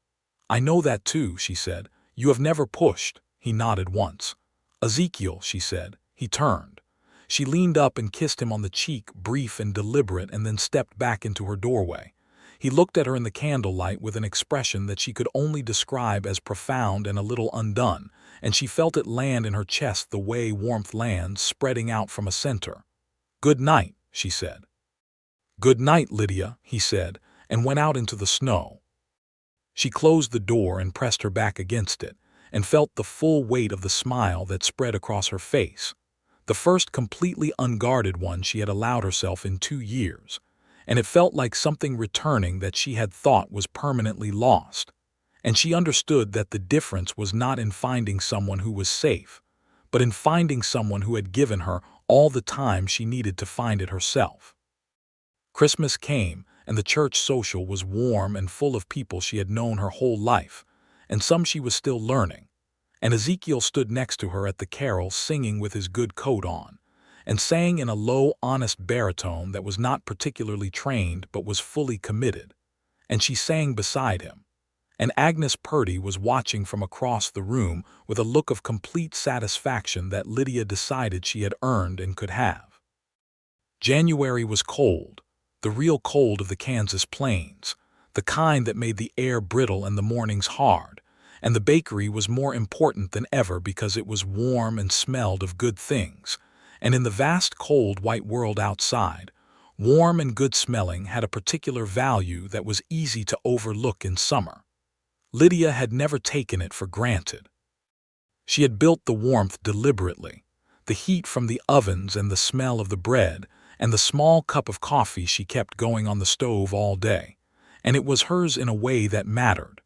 "I know that too," she said. "You have never pushed." He nodded once. "Ezekiel," she said. He turned. She leaned up and kissed him on the cheek, brief and deliberate, and then stepped back into her doorway. He looked at her in the candlelight with an expression that she could only describe as profound and a little undone, and she felt it land in her chest the way warmth lands, spreading out from a center. "Good night," she said. "Good night, Lydia," he said, and went out into the snow. She closed the door and pressed her back against it, and felt the full weight of the smile that spread across her face, the first completely unguarded one she had allowed herself in 2 years, and it felt like something returning that she had thought was permanently lost. And she understood that the difference was not in finding someone who was safe, but in finding someone who had given her all the time she needed to find it herself. Christmas came, and the church social was warm and full of people she had known her whole life, and some she was still learning. And Ezekiel stood next to her at the carol, singing with his good coat on, and sang in a low, honest baritone that was not particularly trained but was fully committed. And she sang beside him. And Agnes Purdy was watching from across the room with a look of complete satisfaction that Lydia decided she had earned and could have. January was cold, the real cold of the Kansas plains, the kind that made the air brittle and the mornings hard, and the bakery was more important than ever because it was warm and smelled of good things, and in the vast cold white world outside, warm and good smelling had a particular value that was easy to overlook in summer. Lydia had never taken it for granted. She had built the warmth deliberately, the heat from the ovens and the smell of the bread, and the small cup of coffee she kept going on the stove all day, and it was hers in a way that mattered.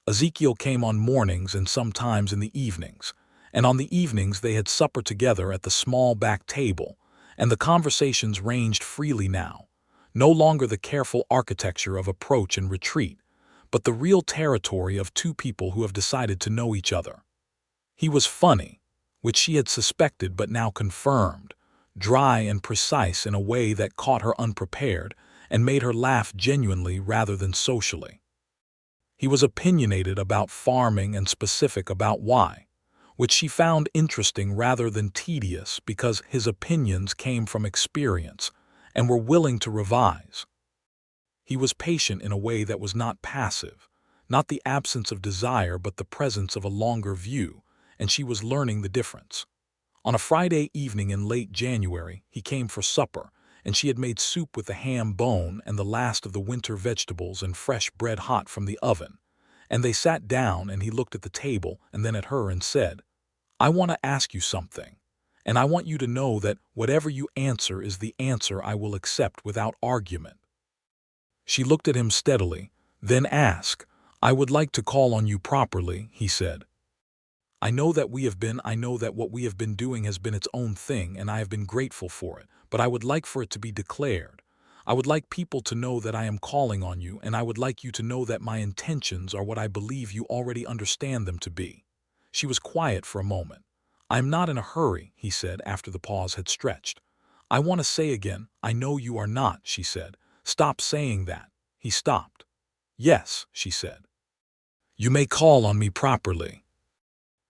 Ezekiel came on mornings and sometimes in the evenings, and on the evenings they had supper together at the small back table, and the conversations ranged freely now, no longer the careful architecture of approach and retreat, but the real territory of two people who have decided to know each other. He was funny, which she had suspected but now confirmed, dry and precise in a way that caught her unprepared and made her laugh genuinely rather than socially. He was opinionated about farming and specific about why, which she found interesting rather than tedious because his opinions came from experience and were willing to revise. He was patient in a way that was not passive, not the absence of desire but the presence of a longer view, and she was learning the difference. On a Friday evening in late January, he came for supper, and she had made soup with the ham bone and the last of the winter vegetables and fresh bread hot from the oven. And they sat down, and he looked at the table and then at her and said, "I want to ask you something, and I want you to know that whatever you answer is the answer I will accept without argument." She looked at him steadily, then asked, "I would like to call on you properly," he said. I know that what we have been doing has been its own thing, and I have been grateful for it, but I would like for it to be declared. I would like people to know that I am calling on you, and I would like you to know that my intentions are what I believe you already understand them to be." She was quiet for a moment. "I am not in a hurry," he said after the pause had stretched. "I want to say again, I know you are not," she said. "Stop saying that." He stopped. "Yes," she said. "You may call on me properly."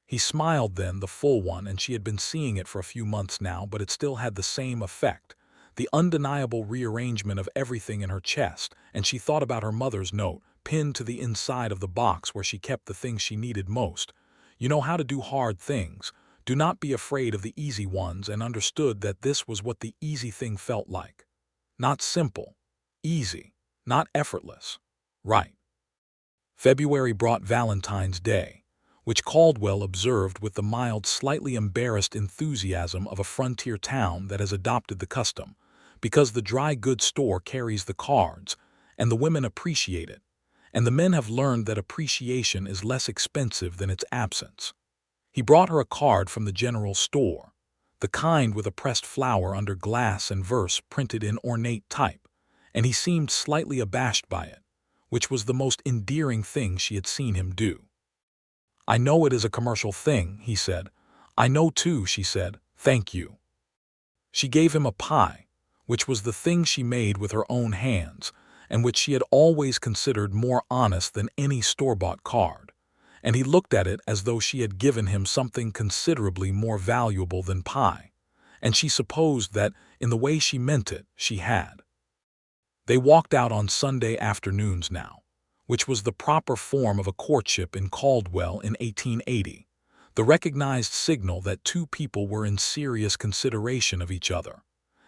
He smiled then, the full one, and she had been seeing it for a few months now, but it still had the same effect, the undeniable rearrangement of everything in her chest, and she thought about her mother's note, pinned to the inside of the box where she kept the things she needed most. "You know how to do hard things. Do not be afraid of the easy ones," and understood that this was what the easy thing felt like. Not simple. Easy. Not effortless. Right. February brought Valentine's Day, which Caldwell observed with the mild, slightly embarrassed enthusiasm of a frontier town that has adopted the custom, because the dry goods store carries the cards, and the women appreciate it, and the men have learned that appreciation is less expensive than its absence. He brought her a card from the general store, the kind with a pressed flower under glass and verse printed in ornate type, and he seemed slightly abashed by it, which was the most endearing thing she had seen him do. "I know it is a commercial thing," he said. "I know too," she said. "Thank you." She gave him a pie, which was the thing she made with her own hands, and which she had always considered more honest than any store-bought card, and he looked at it as though she had given him something considerably more valuable than pie, and she supposed that, in the way she meant it, she had. They walked out on Sunday afternoons now, which was the proper form of a courtship in Caldwell in 1880, the recognized signal that two people were in serious consideration of each other.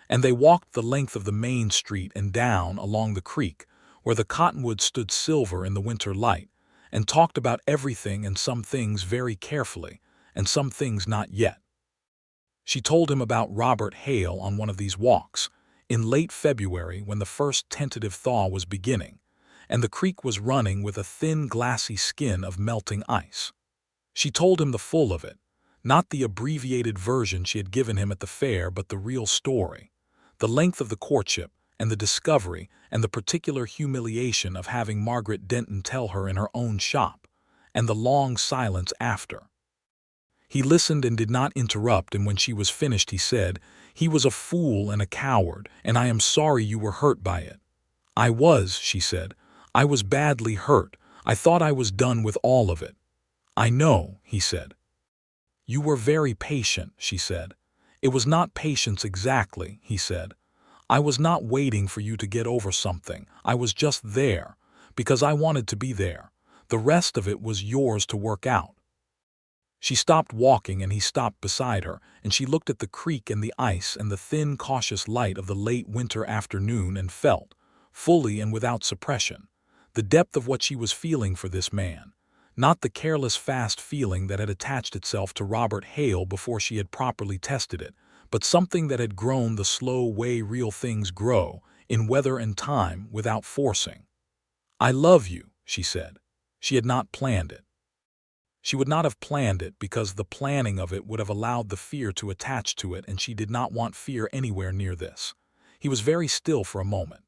And they walked the length of the main street and down along the creek, where the cottonwoods stood silver in the winter light, and talked about everything and some things very carefully, and some things not yet. She told him about Robert Hale on one of these walks, in late February when the first tentative thaw was beginning, and the creek was running with a thin glassy skin of melting ice. She told him the full of it, not the abbreviated version she had given him at the fair, but the real story, the length of the courtship, and the discovery, and the particular humiliation of having Margaret Denton tell her in her own shop, and the long silence after. He listened and did not interrupt, and when she was finished he said, "He was a fool and a coward, and I am sorry you were hurt by it." "I was," she said. "I was badly hurt. I thought I was done with all of it." "I know," he said. "You were very patient," she said. "It was not patience exactly," he said. "I was not waiting for you to get over something. I was just there, because I wanted to be there. The rest of it was yours to work out." She stopped walking and he stopped beside her, and she looked at the creek and the ice and the thin, cautious light of the late winter afternoon and felt, fully and without suppression, the depth of what she was feeling for this man. Not the careless fast feeling that had attached itself to Robert Hale before she had properly tested it, but something that had grown the slow way real things grow, in weather and time, without forcing. "I love you," she said. She had not planned it. She would not have planned it because the planning of it would have allowed the fear to attach to it, and she did not want fear anywhere near this. He was very still for a moment.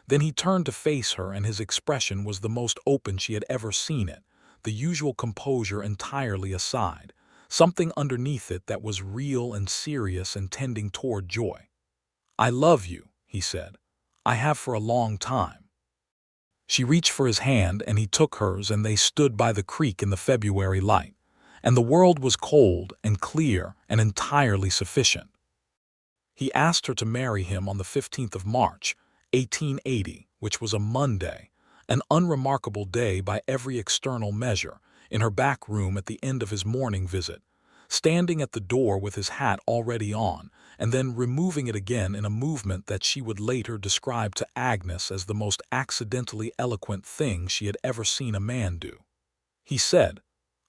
Then he turned to face her, and his expression was the most open she had ever seen it, the usual composure entirely aside, something underneath it that was real and serious and tending toward joy. "I love you," he said. "I have for a long time." She reached for his hand, and he took hers, and they stood by the creek in the February light, and the world was cold and clear and entirely sufficient. He asked her to marry him on the 15th of March, 1880, which was a Monday, an unremarkable day by every external measure, in her back room at the end of his morning visit, standing at the door with his hat already on, and then removing it again in a movement that she would later describe to Agnes as the most accidentally eloquent thing she had ever seen a man do. He said,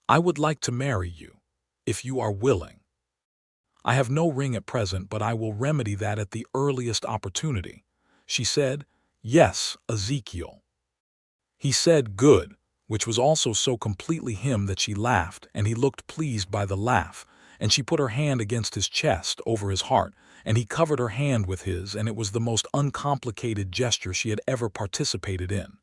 "I would like to marry you, if you are willing. I have no ring at present, but I will remedy that at the earliest opportunity." She said, "Yes, Ezekiel." He said, "Good," which was also so completely him that she laughed, and he looked pleased by the laugh, and she put her hand against his chest over his heart, and he covered her hand with his, and it was the most uncomplicated gesture she had ever participated in.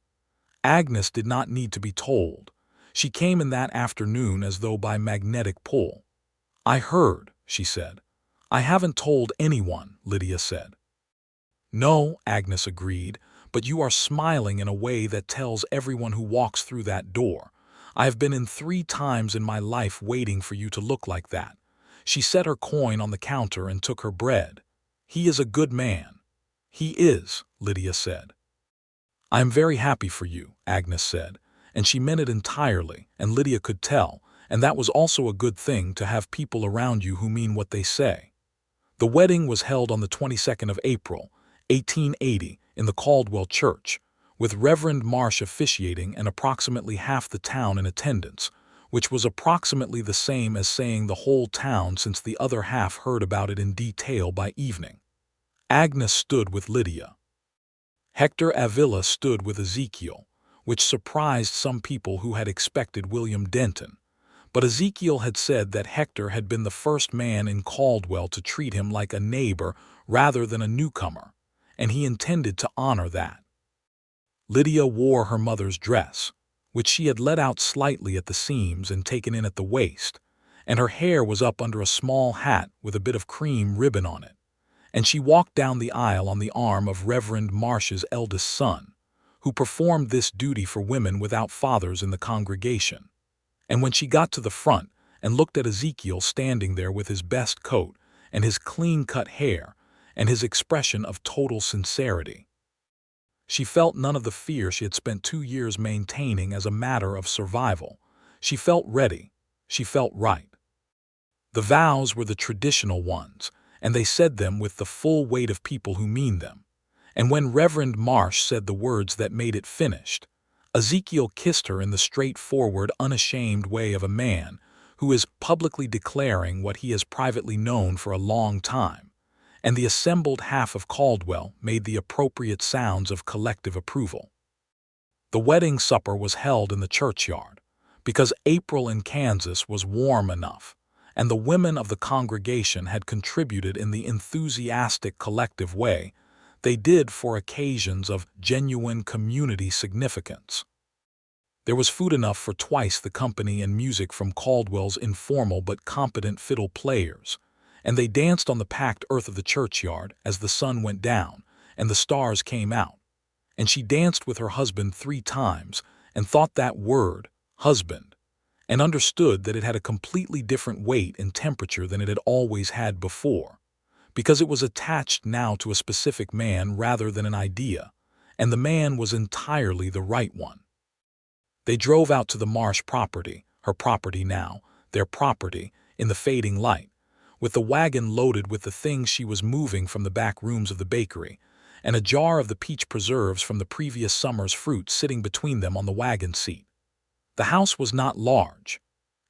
Agnes did not need to be told. She came in that afternoon as though by magnetic pull. "I heard," she said. "I haven't told anyone," Lydia said. "No," Agnes agreed, "but you are smiling in a way that tells everyone who walks through that door. I have been in 3 times in my life waiting for you to look like that." She set her coin on the counter and took her bread. "He is a good man." "He is," Lydia said. "I am very happy for you," Agnes said, and she meant it entirely, and Lydia could tell, and that was also a good thing, to have people around you who mean what they say. The wedding was held on the 22nd of April, 1880, in the Caldwell church, with Reverend Marsh officiating and approximately half the town in attendance, which was approximately the same as saying the whole town, since the other half heard about it in detail by evening. Agnes stood with Lydia. Hector Avila stood with Ezekiel, which surprised some people who had expected William Denton, But Ezekiel had said that Hector had been the first man in Caldwell to treat him like a neighbor rather than a newcomer, and he intended to honor that. Lydia wore her mother's dress, which she had let out slightly at the seams and taken in at the waist, and her hair was up under a small hat with a bit of cream ribbon on it, and she walked down the aisle on the arm of Reverend Marsh's eldest son, who performed this duty for women without fathers in the congregation. And when she got to the front and looked at Ezekiel standing there with his best coat and his clean-cut hair and his expression of total sincerity, she felt none of the fear she had spent 2 years maintaining as a matter of survival. She felt ready. She felt right. The vows were the traditional ones, and they said them with the full weight of people who mean them. And when Reverend Marsh said the words that made it finished, Ezekiel kissed her in the straightforward, unashamed way of a man who is publicly declaring what he has privately known for a long time, and the assembled half of Caldwell made the appropriate sounds of collective approval. The wedding supper was held in the churchyard, because April in Kansas was warm enough, and the women of the congregation had contributed in the enthusiastic collective way they did for occasions of genuine community significance. There was food enough for twice the company and music from Caldwell's informal but competent fiddle players, and they danced on the packed earth of the churchyard as the sun went down and the stars came out, and she danced with her husband 3 times and thought that word, husband, and understood that it had a completely different weight and temperature than it had always had before, because it was attached now to a specific man rather than an idea, and the man was entirely the right one. They drove out to the Marsh property, her property now, their property, in the fading light, with the wagon loaded with the things she was moving from the back rooms of the bakery, and a jar of the peach preserves from the previous summer's fruit sitting between them on the wagon seat. The house was not large.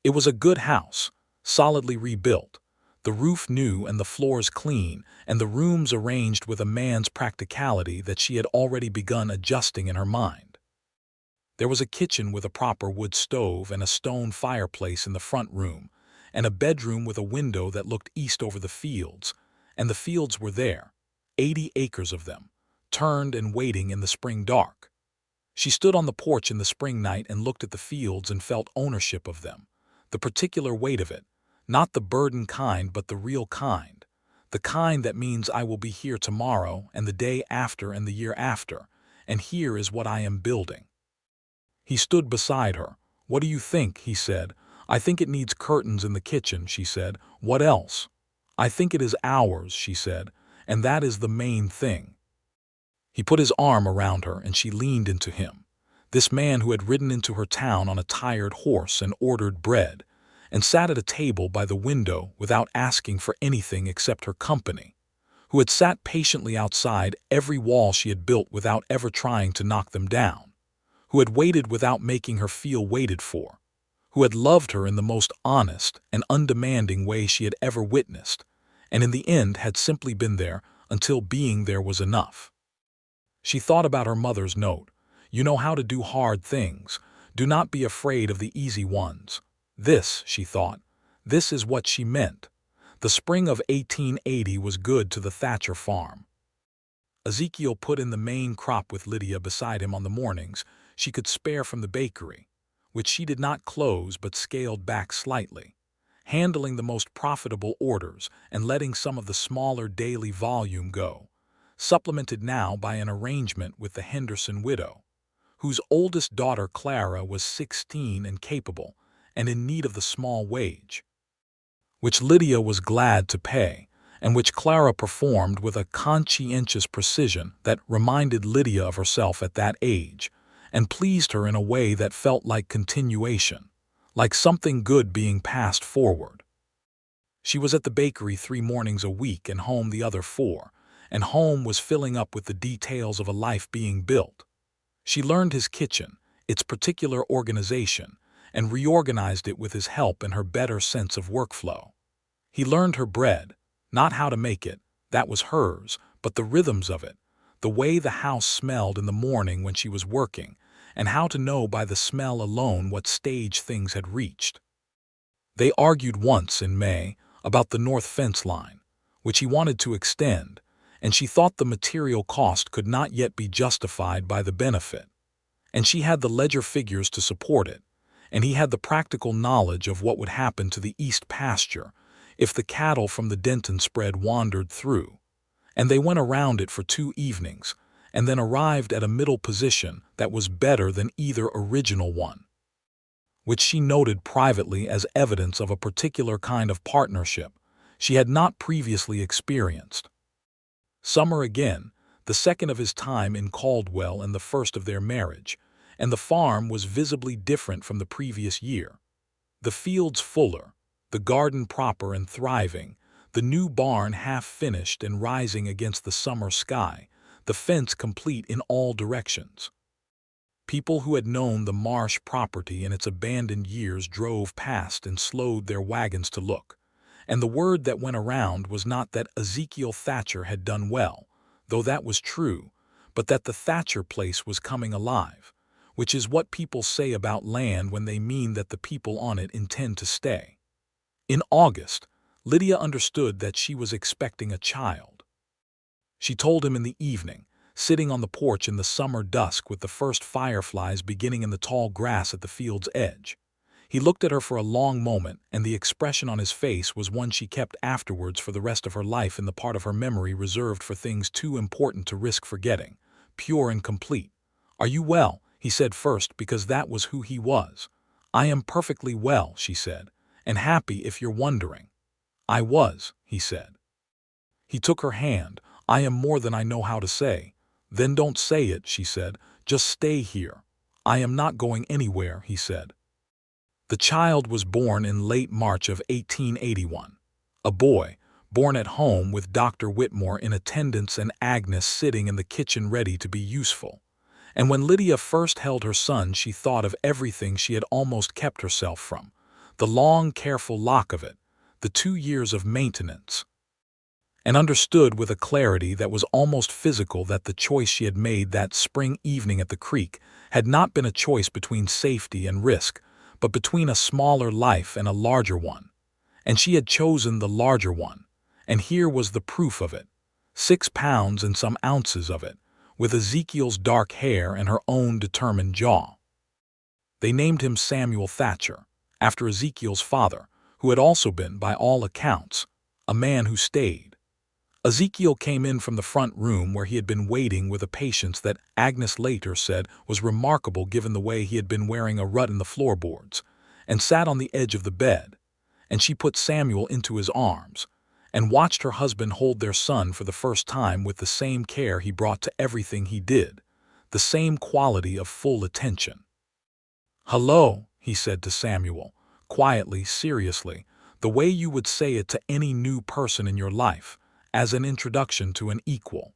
It was a good house, solidly rebuilt, the roof new and the floors clean, and the rooms arranged with a man's practicality that she had already begun adjusting in her mind. There was a kitchen with a proper wood stove and a stone fireplace in the front room, and a bedroom with a window that looked east over the fields, and the fields were there, 80 acres of them, turned and waiting in the spring dark. She stood on the porch in the spring night and looked at the fields and felt ownership of them, the particular weight of it, not the burden kind but the real kind, the kind that means I will be here tomorrow and the day after and the year after, and here is what I am building. He stood beside her. "What do you think?" he said. "I think it needs curtains in the kitchen," she said. "What else?" "I think it is ours," she said, "and that is the main thing." He put his arm around her and she leaned into him, this man who had ridden into her town on a tired horse and ordered bread, and sat at a table by the window without asking for anything except her company, who had sat patiently outside every wall she had built without ever trying to knock them down, who had waited without making her feel waited for, who had loved her in the most honest and undemanding way she had ever witnessed, and in the end had simply been there until being there was enough. She thought about her mother's note. "You know how to do hard things. Do not be afraid of the easy ones." This, she thought, this is what she meant. The spring of 1880 was good to the Thatcher farm. Ezekiel put in the main crop with Lydia beside him on the mornings she could spare from the bakery, which she did not close but scaled back slightly, handling the most profitable orders and letting some of the smaller daily volume go, supplemented now by an arrangement with the Henderson widow, whose oldest daughter Clara was 16 and capable and in need of the small wage, which Lydia was glad to pay, and which Clara performed with a conscientious precision that reminded Lydia of herself at that age, and pleased her in a way that felt like continuation, like something good being passed forward. She was at the bakery 3 mornings a week and home the other 4, and home was filling up with the details of a life being built. She learned his kitchen, its particular organization, and reorganized it with his help and her better sense of workflow. He learned her bread, not how to make it, that was hers, but the rhythms of it, the way the house smelled in the morning when she was working, and how to know by the smell alone what stage things had reached. They argued once in May about the north fence line, which he wanted to extend, and she thought the material cost could not yet be justified by the benefit. And she had the ledger figures to support it, and he had the practical knowledge of what would happen to the east pasture if the cattle from the Denton spread wandered through. And they went around it for 2 evenings, and then arrived at a middle position that was better than either original one, which she noted privately as evidence of a particular kind of partnership she had not previously experienced. Summer again, the second of his time in Caldwell and the first of their marriage, and the farm was visibly different from the previous year. The fields fuller, the garden proper and thriving, the new barn half-finished and rising against the summer sky, the fence complete in all directions. People who had known the Marsh property in its abandoned years drove past and slowed their wagons to look, and the word that went around was not that Ezekiel Thatcher had done well, though that was true, but that the Thatcher place was coming alive, which is what people say about land when they mean that the people on it intend to stay. In August, Lydia understood that she was expecting a child. She told him in the evening, sitting on the porch in the summer dusk with the first fireflies beginning in the tall grass at the field's edge. He looked at her for a long moment, and the expression on his face was one she kept afterwards for the rest of her life in the part of her memory reserved for things too important to risk forgetting, pure and complete. "Are you well?" he said first, because that was who he was. "I am perfectly well," she said, "and happy if you're wondering." "I was," he said. He took her hand. "I am more than I know how to say." "Then don't say it," she said. "Just stay here." "I am not going anywhere," he said. The child was born in late March of 1881. A boy, born at home with Dr. Whitmore in attendance and Agnes sitting in the kitchen ready to be useful. And when Lydia first held her son, she thought of everything she had almost kept herself from, the long, careful lock of it, the 2 years of maintenance, and understood with a clarity that was almost physical that the choice she had made that spring evening at the creek had not been a choice between safety and risk, but between a smaller life and a larger one. And she had chosen the larger one, and here was the proof of it, 6 pounds and some ounces of it, with Ezekiel's dark hair and her own determined jaw. They named him Samuel Thatcher, after Ezekiel's father, who had also been, by all accounts, a man who stayed. Ezekiel came in from the front room where he had been waiting with a patience that Agnes later said was remarkable given the way he had been wearing a rut in the floorboards, and sat on the edge of the bed, and she put Samuel into his arms, and watched her husband hold their son for the first time with the same care he brought to everything he did, the same quality of full attention. "Hello," he said to Samuel, quietly, seriously, the way you would say it to any new person in your life, as an introduction to an equal.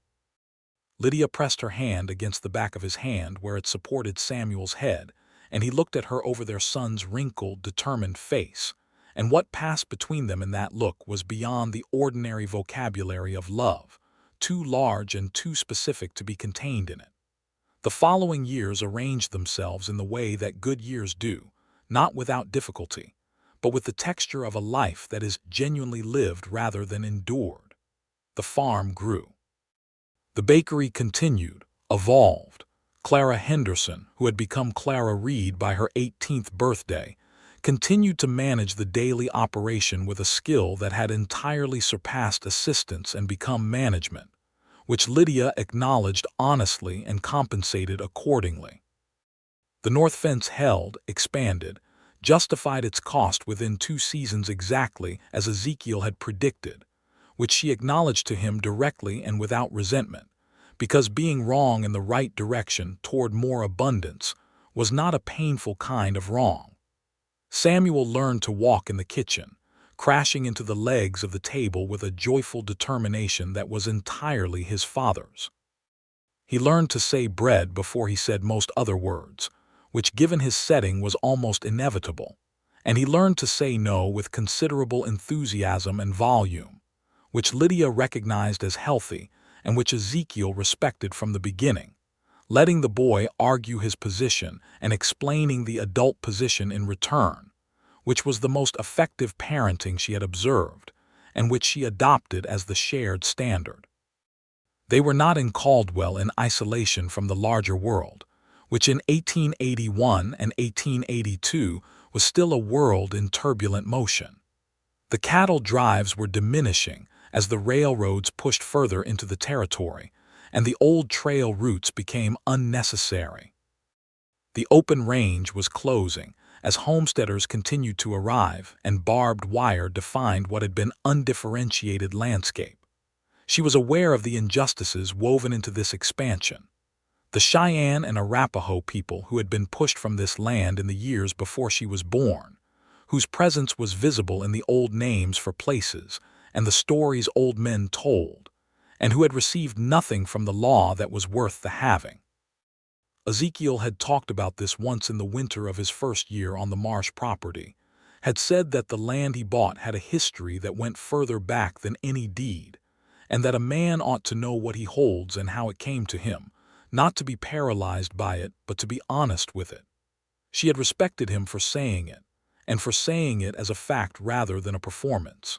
Lydia pressed her hand against the back of his hand where it supported Samuel's head, and he looked at her over their son's wrinkled, determined face, and what passed between them in that look was beyond the ordinary vocabulary of love, too large and too specific to be contained in it. The following years arranged themselves in the way that good years do, not without difficulty, but with the texture of a life that is genuinely lived rather than endured. The farm grew. The bakery continued, evolved. Clara Henderson, who had become Clara Reed by her 18th birthday, continued to manage the daily operation with a skill that had entirely surpassed assistance and become management, which Lydia acknowledged honestly and compensated accordingly. The north fence held, expanded, justified its cost within 2 seasons exactly as Ezekiel had predicted, which she acknowledged to him directly and without resentment, because being wrong in the right direction toward more abundance was not a painful kind of wrong. Samuel learned to walk in the kitchen, crashing into the legs of the table with a joyful determination that was entirely his father's. He learned to say bread before he said most other words, which given his setting was almost inevitable, and he learned to say no with considerable enthusiasm and volume, which Lydia recognized as healthy and which Ezekiel respected from the beginning, letting the boy argue his position and explaining the adult position in return, which was the most effective parenting she had observed, and which she adopted as the shared standard. They were not in Caldwell in isolation from the larger world, which in 1881 and 1882 was still a world in turbulent motion. The cattle drives were diminishing as the railroads pushed further into the territory, and the old trail routes became unnecessary. The open range was closing as homesteaders continued to arrive, and barbed wire defined what had been undifferentiated landscape. She was aware of the injustices woven into this expansion. The Cheyenne and Arapaho people who had been pushed from this land in the years before she was born, whose presence was visible in the old names for places and the stories old men told, and who had received nothing from the law that was worth the having. Ezekiel had talked about this once in the winter of his first year on the Marsh property, had said that the land he bought had a history that went further back than any deed, and that a man ought to know what he holds and how it came to him, not to be paralyzed by it, but to be honest with it. She had respected him for saying it, and for saying it as a fact rather than a performance.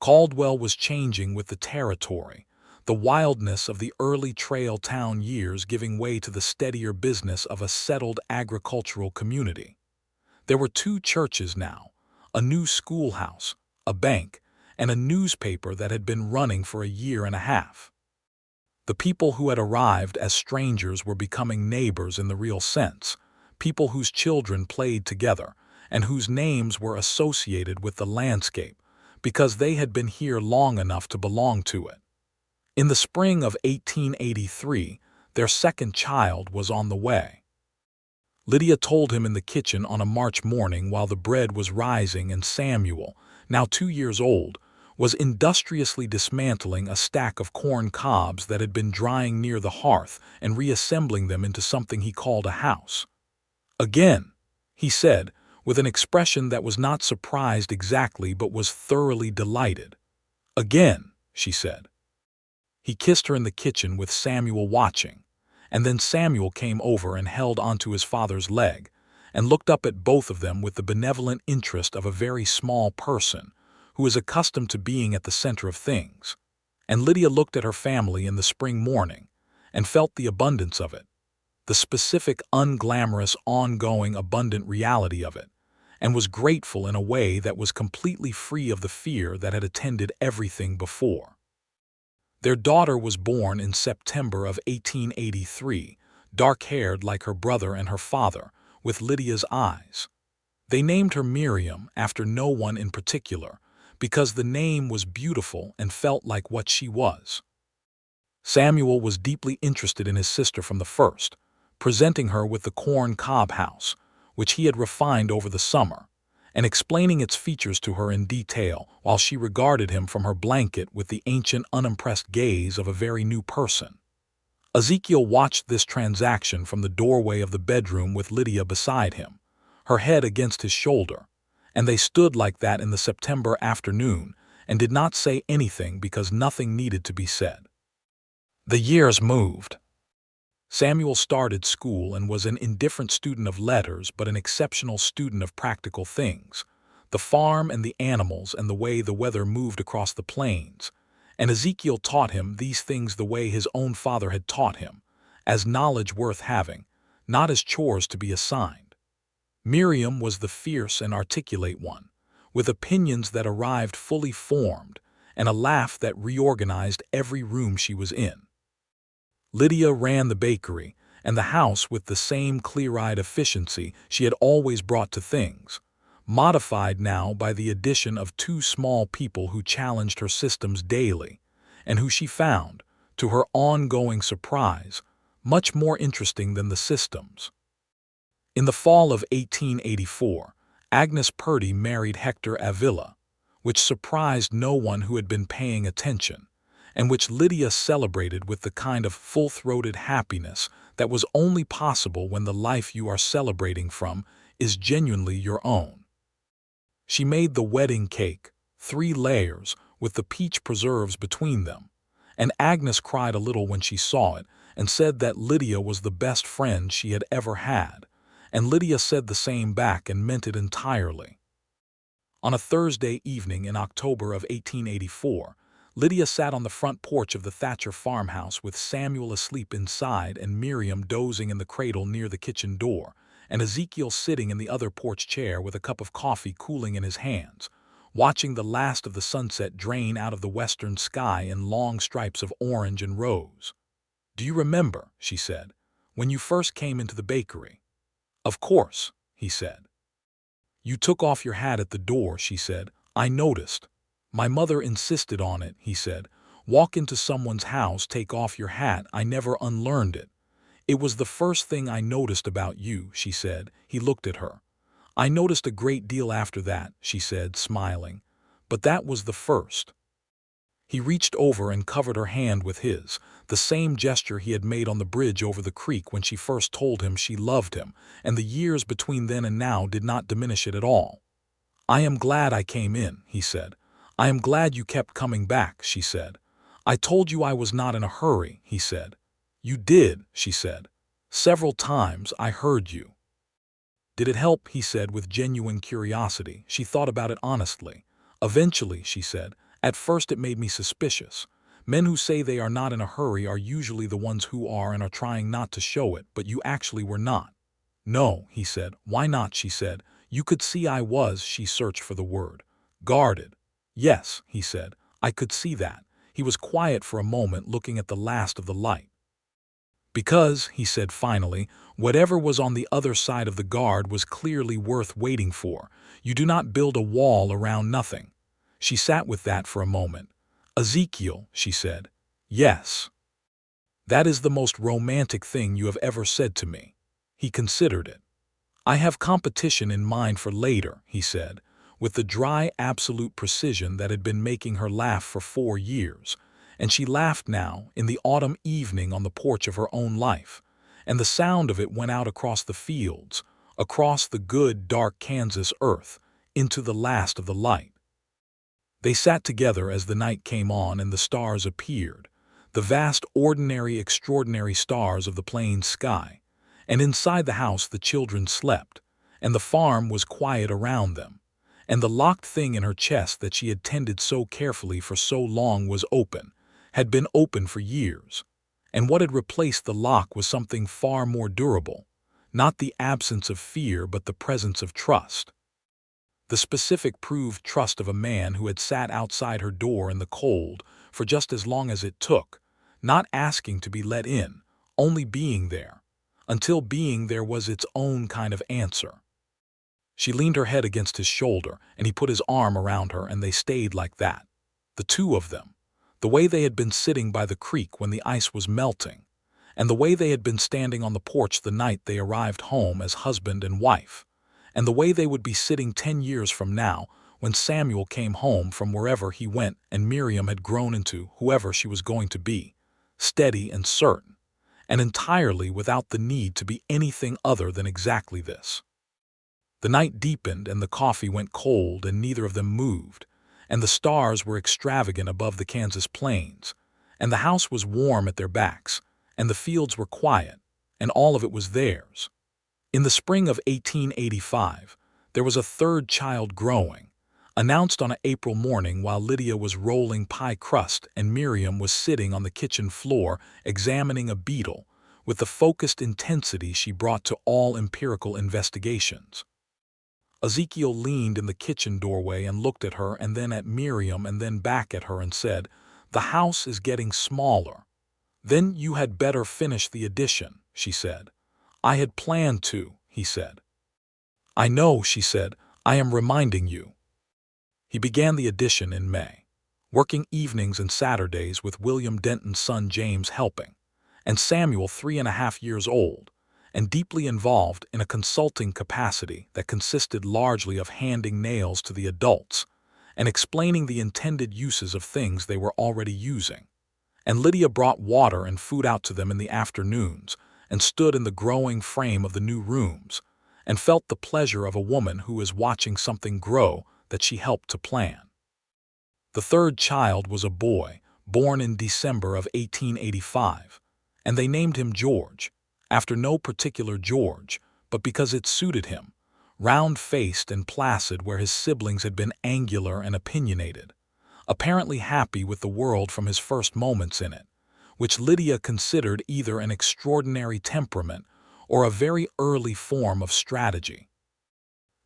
Caldwell was changing with the territory, the wildness of the early trail town years giving way to the steadier business of a settled agricultural community. There were 2 churches now, a new schoolhouse, a bank, and a newspaper that had been running for a year and a half. The people who had arrived as strangers were becoming neighbors in the real sense, people whose children played together, and whose names were associated with the landscape, because they had been here long enough to belong to it. In the spring of 1883, their second child was on the way. Lydia told him in the kitchen on a March morning while the bread was rising and Samuel, now 2 years old, was industriously dismantling a stack of corn cobs that had been drying near the hearth and reassembling them into something he called a house. "Again," he said, with an expression that was not surprised exactly but was thoroughly delighted. "Again," she said. He kissed her in the kitchen with Samuel watching, and then Samuel came over and held onto his father's leg, and looked up at both of them with the benevolent interest of a very small person, who is accustomed to being at the center of things. And Lydia looked at her family in the spring morning, and felt the abundance of it, the specific, unglamorous, ongoing, abundant reality of it, and was grateful in a way that was completely free of the fear that had attended everything before. Their daughter was born in September of 1883, dark-haired like her brother and her father, with Lydia's eyes. They named her Miriam after no one in particular, because the name was beautiful and felt like what she was. Samuel was deeply interested in his sister from the first, presenting her with the corn cob house, which he had refined over the summer, and explaining its features to her in detail while she regarded him from her blanket with the ancient, unimpressed gaze of a very new person. Ezekiel watched this transaction from the doorway of the bedroom with Lydia beside him, her head against his shoulder, and they stood like that in the September afternoon and did not say anything because nothing needed to be said. The years moved. Samuel started school and was an indifferent student of letters but an exceptional student of practical things, the farm and the animals and the way the weather moved across the plains, and Ezekiel taught him these things the way his own father had taught him, as knowledge worth having, not as chores to be assigned. Miriam was the fierce and articulate one, with opinions that arrived fully formed and a laugh that reorganized every room she was in. Lydia ran the bakery and the house with the same clear-eyed efficiency she had always brought to things, modified now by the addition of 2 small people who challenged her systems daily, and who she found, to her ongoing surprise, much more interesting than the systems. In the fall of 1884, Agnes Purdy married Hector Avila, which surprised no one who had been paying attention, and which Lydia celebrated with the kind of full-throated happiness that was only possible when the life you are celebrating from is genuinely your own. She made the wedding cake, 3 layers, with the peach preserves between them, and Agnes cried a little when she saw it and said that Lydia was the best friend she had ever had, and Lydia said the same back and meant it entirely. On a Thursday evening in October of 1884, Lydia sat on the front porch of the Thatcher farmhouse with Samuel asleep inside and Miriam dozing in the cradle near the kitchen door, and Ezekiel sitting in the other porch chair with a cup of coffee cooling in his hands, watching the last of the sunset drain out of the western sky in long stripes of orange and rose. "Do you remember," she said, "when you first came into the bakery?" "Of course," he said. "You took off your hat at the door," she said. "I noticed. My mother insisted on it," he said. "Walk into someone's house, take off your hat. I never unlearned it. It was the first thing I noticed about you," she said. He looked at her. "I noticed a great deal after that," she said, smiling. "But that was the first." He reached over and covered her hand with his, the same gesture he had made on the bridge over the creek when she first told him she loved him, and the years between then and now did not diminish it at all. "I am glad I came in," he said. "I am glad you kept coming back," she said. "I told you I was not in a hurry," he said. "You did," she said. "Several times I heard you." "Did it help?" he said with genuine curiosity. She thought about it honestly. "Eventually," she said. "At first it made me suspicious. Men who say they are not in a hurry are usually the ones who are and are trying not to show it, but you actually were not." "No," he said. "Why not?" she said. "You could see I was," she searched for the word. "Guarded." "Yes," he said. "I could see that." He was quiet for a moment, looking at the last of the light. "Because," he said finally, "whatever was on the other side of the guard was clearly worth waiting for. You do not build a wall around nothing." She sat with that for a moment. "Ezekiel," she said. "Yes. That is the most romantic thing you have ever said to me." He considered it. "I have competition in mind for later," he said, with the dry, absolute precision that had been making her laugh for 4 years. And she laughed now, in the autumn evening on the porch of her own life, and the sound of it went out across the fields, across the good, dark Kansas earth, into the last of the light. They sat together as the night came on and the stars appeared, the vast, ordinary, extraordinary stars of the plain sky, and inside the house the children slept, and the farm was quiet around them, and the locked thing in her chest that she had tended so carefully for so long was open, had been open for years, and what had replaced the lock was something far more durable, not the absence of fear but the presence of trust. The specific proved trust of a man who had sat outside her door in the cold for just as long as it took, not asking to be let in, only being there, until being there was its own kind of answer. She leaned her head against his shoulder, and he put his arm around her, and they stayed like that, the two of them, the way they had been sitting by the creek when the ice was melting, and the way they had been standing on the porch the night they arrived home as husband and wife, and the way they would be sitting 10 years from now when Samuel came home from wherever he went and Miriam had grown into whoever she was going to be, steady and certain, and entirely without the need to be anything other than exactly this. The night deepened and the coffee went cold and neither of them moved, and the stars were extravagant above the Kansas plains, and the house was warm at their backs, and the fields were quiet, and all of it was theirs. In the spring of 1885, there was a third child growing, announced on an April morning while Lydia was rolling pie crust and Miriam was sitting on the kitchen floor examining a beetle with the focused intensity she brought to all empirical investigations. Ezekiel leaned in the kitchen doorway and looked at her and then at Miriam and then back at her and said, "The house is getting smaller." "Then you had better finish the addition," she said. "I had planned to," he said. "I know," she said. "I am reminding you." He began the addition in May, working evenings and Saturdays with William Denton's son James helping, and Samuel 3.5 years old, and deeply involved in a consulting capacity that consisted largely of handing nails to the adults and explaining the intended uses of things they were already using. And Lydia brought water and food out to them in the afternoons and stood in the growing frame of the new rooms and felt the pleasure of a woman who is watching something grow that she helped to plan. The third child was a boy, born in December of 1885, and they named him George, after no particular George, but because it suited him, round-faced and placid where his siblings had been angular and opinionated, apparently happy with the world from his first moments in it, which Lydia considered either an extraordinary temperament or a very early form of strategy.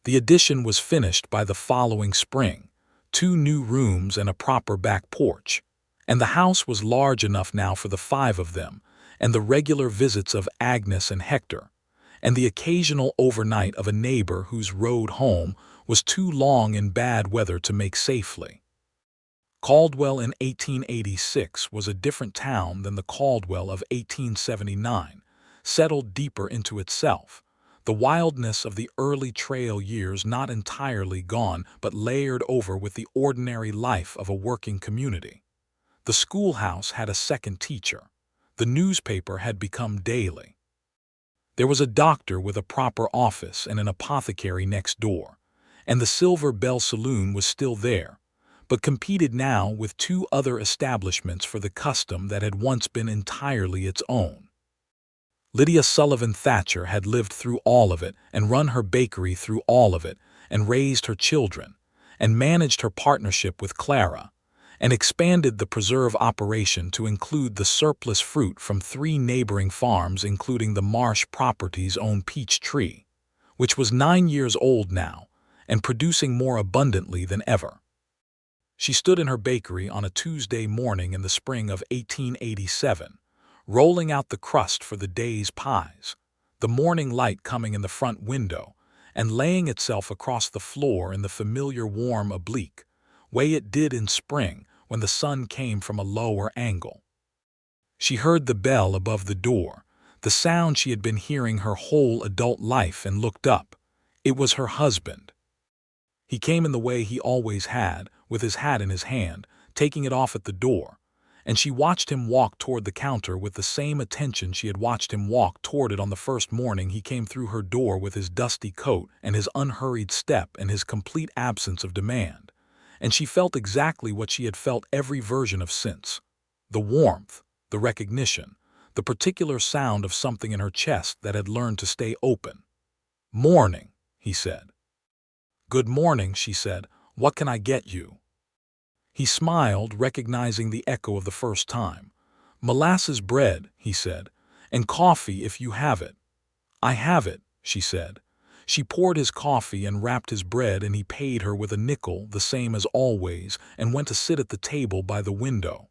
The addition was finished by the following spring, 2 new rooms and a proper back porch, and the house was large enough now for the 5 of them, and the regular visits of Agnes and Hector, and the occasional overnight of a neighbor whose road home was too long in bad weather to make safely. Caldwell in 1886 was a different town than the Caldwell of 1879, settled deeper into itself, the wildness of the early trail years not entirely gone but layered over with the ordinary life of a working community. The schoolhouse had a second teacher. The newspaper had become daily. There was a doctor with a proper office and an apothecary next door, and the Silver Bell Saloon was still there, but competed now with 2 other establishments for the custom that had once been entirely its own. Lydia Sullivan Thatcher had lived through all of it and run her bakery through all of it and raised her children and managed her partnership with Clara and expanded the preserve operation to include the surplus fruit from 3 neighboring farms including the Marsh Properties' own peach tree, which was 9 years old now and producing more abundantly than ever. She stood in her bakery on a Tuesday morning in the spring of 1887, rolling out the crust for the day's pies, the morning light coming in the front window and laying itself across the floor in the familiar warm oblique way it did in spring when the sun came from a lower angle. She heard the bell above the door, the sound she had been hearing her whole adult life, and looked up. It was her husband. He came in the way he always had, with his hat in his hand, taking it off at the door, and she watched him walk toward the counter with the same attention she had watched him walk toward it on the first morning he came through her door, with his dusty coat and his unhurried step and his complete absence of demand. And she felt exactly what she had felt every version of since. The warmth, the recognition, the particular sound of something in her chest that had learned to stay open. "Morning," he said. "Good morning," she said. "What can I get you?" He smiled, recognizing the echo of the first time. "Molasses bread," he said, "and coffee if you have it." "I have it," she said. She poured his coffee and wrapped his bread, and he paid her with a nickel, the same as always, and went to sit at the table by the window.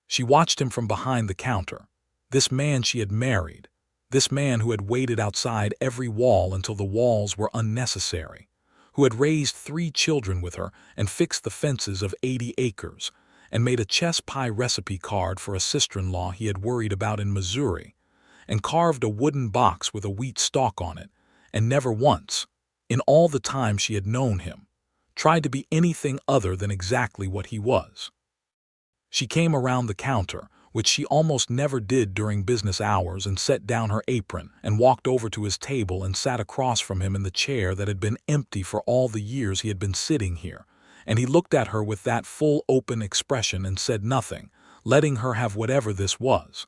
She watched him from behind the counter. This man she had married, this man who had waited outside every wall until the walls were unnecessary, who had raised 3 children with her and fixed the fences of 80 acres, and made a chess pie recipe card for a sister-in-law he had worried about in Missouri, and carved a wooden box with a wheat stalk on it, and never once, in all the time she had known him, tried to be anything other than exactly what he was. She came around the counter, which she almost never did during business hours, and set down her apron and walked over to his table and sat across from him in the chair that had been empty for all the years he had been sitting here, and he looked at her with that full open expression and said nothing, letting her have whatever this was.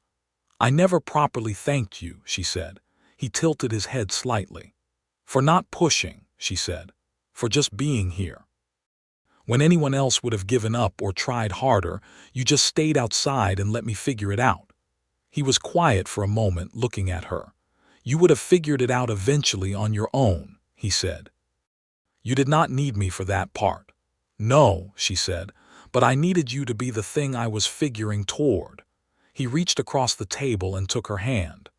"I never properly thanked you," she said. He tilted his head slightly. "For not pushing," she said. "For just being here. When anyone else would have given up or tried harder, you just stayed outside and let me figure it out." He was quiet for a moment, looking at her. "You would have figured it out eventually on your own," he said. "You did not need me for that part." "No," she said, "but I needed you to be the thing I was figuring toward." He reached across the table and took her hand.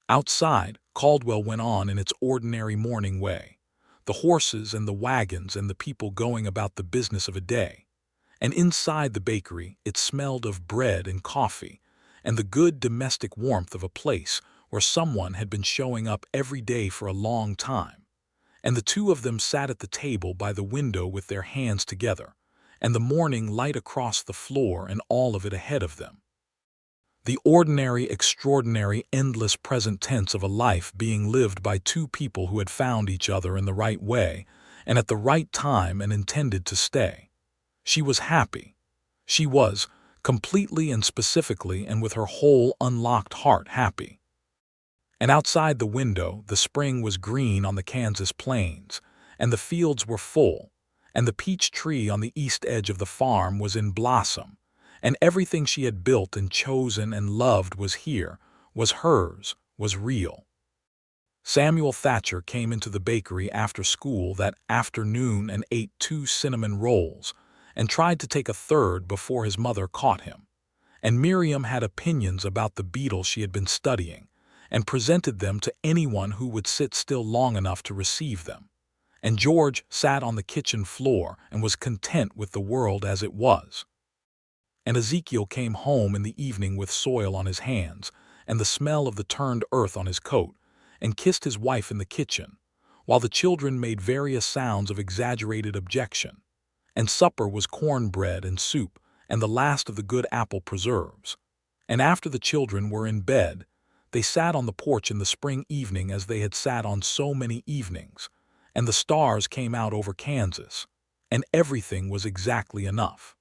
Outside, Caldwell went on in its ordinary morning way, the horses and the wagons and the people going about the business of a day. And inside the bakery it smelled of bread and coffee and the good domestic warmth of a place where someone had been showing up every day for a long time. And the 2 of them sat at the table by the window with their hands together, and the morning light across the floor and all of it ahead of them. The ordinary, extraordinary, endless present tense of a life being lived by 2 people who had found each other in the right way and at the right time and intended to stay. She was happy. She was, completely and specifically and with her whole unlocked heart, happy. And outside the window, the spring was green on the Kansas plains, and the fields were full, and the peach tree on the east edge of the farm was in blossom, and everything she had built and chosen and loved was here, was hers, was real. Samuel Thatcher came into the bakery after school that afternoon and ate 2 cinnamon rolls, and tried to take a third before his mother caught him. And Miriam had opinions about the beetle she had been studying, and presented them to anyone who would sit still long enough to receive them. And George sat on the kitchen floor and was content with the world as it was. And Ezekiel came home in the evening with soil on his hands, and the smell of the turned earth on his coat, and kissed his wife in the kitchen, while the children made various sounds of exaggerated objection. And supper was cornbread and soup, and the last of the good apple preserves. And after the children were in bed, they sat on the porch in the spring evening as they had sat on so many evenings, and the stars came out over Kansas, and everything was exactly enough.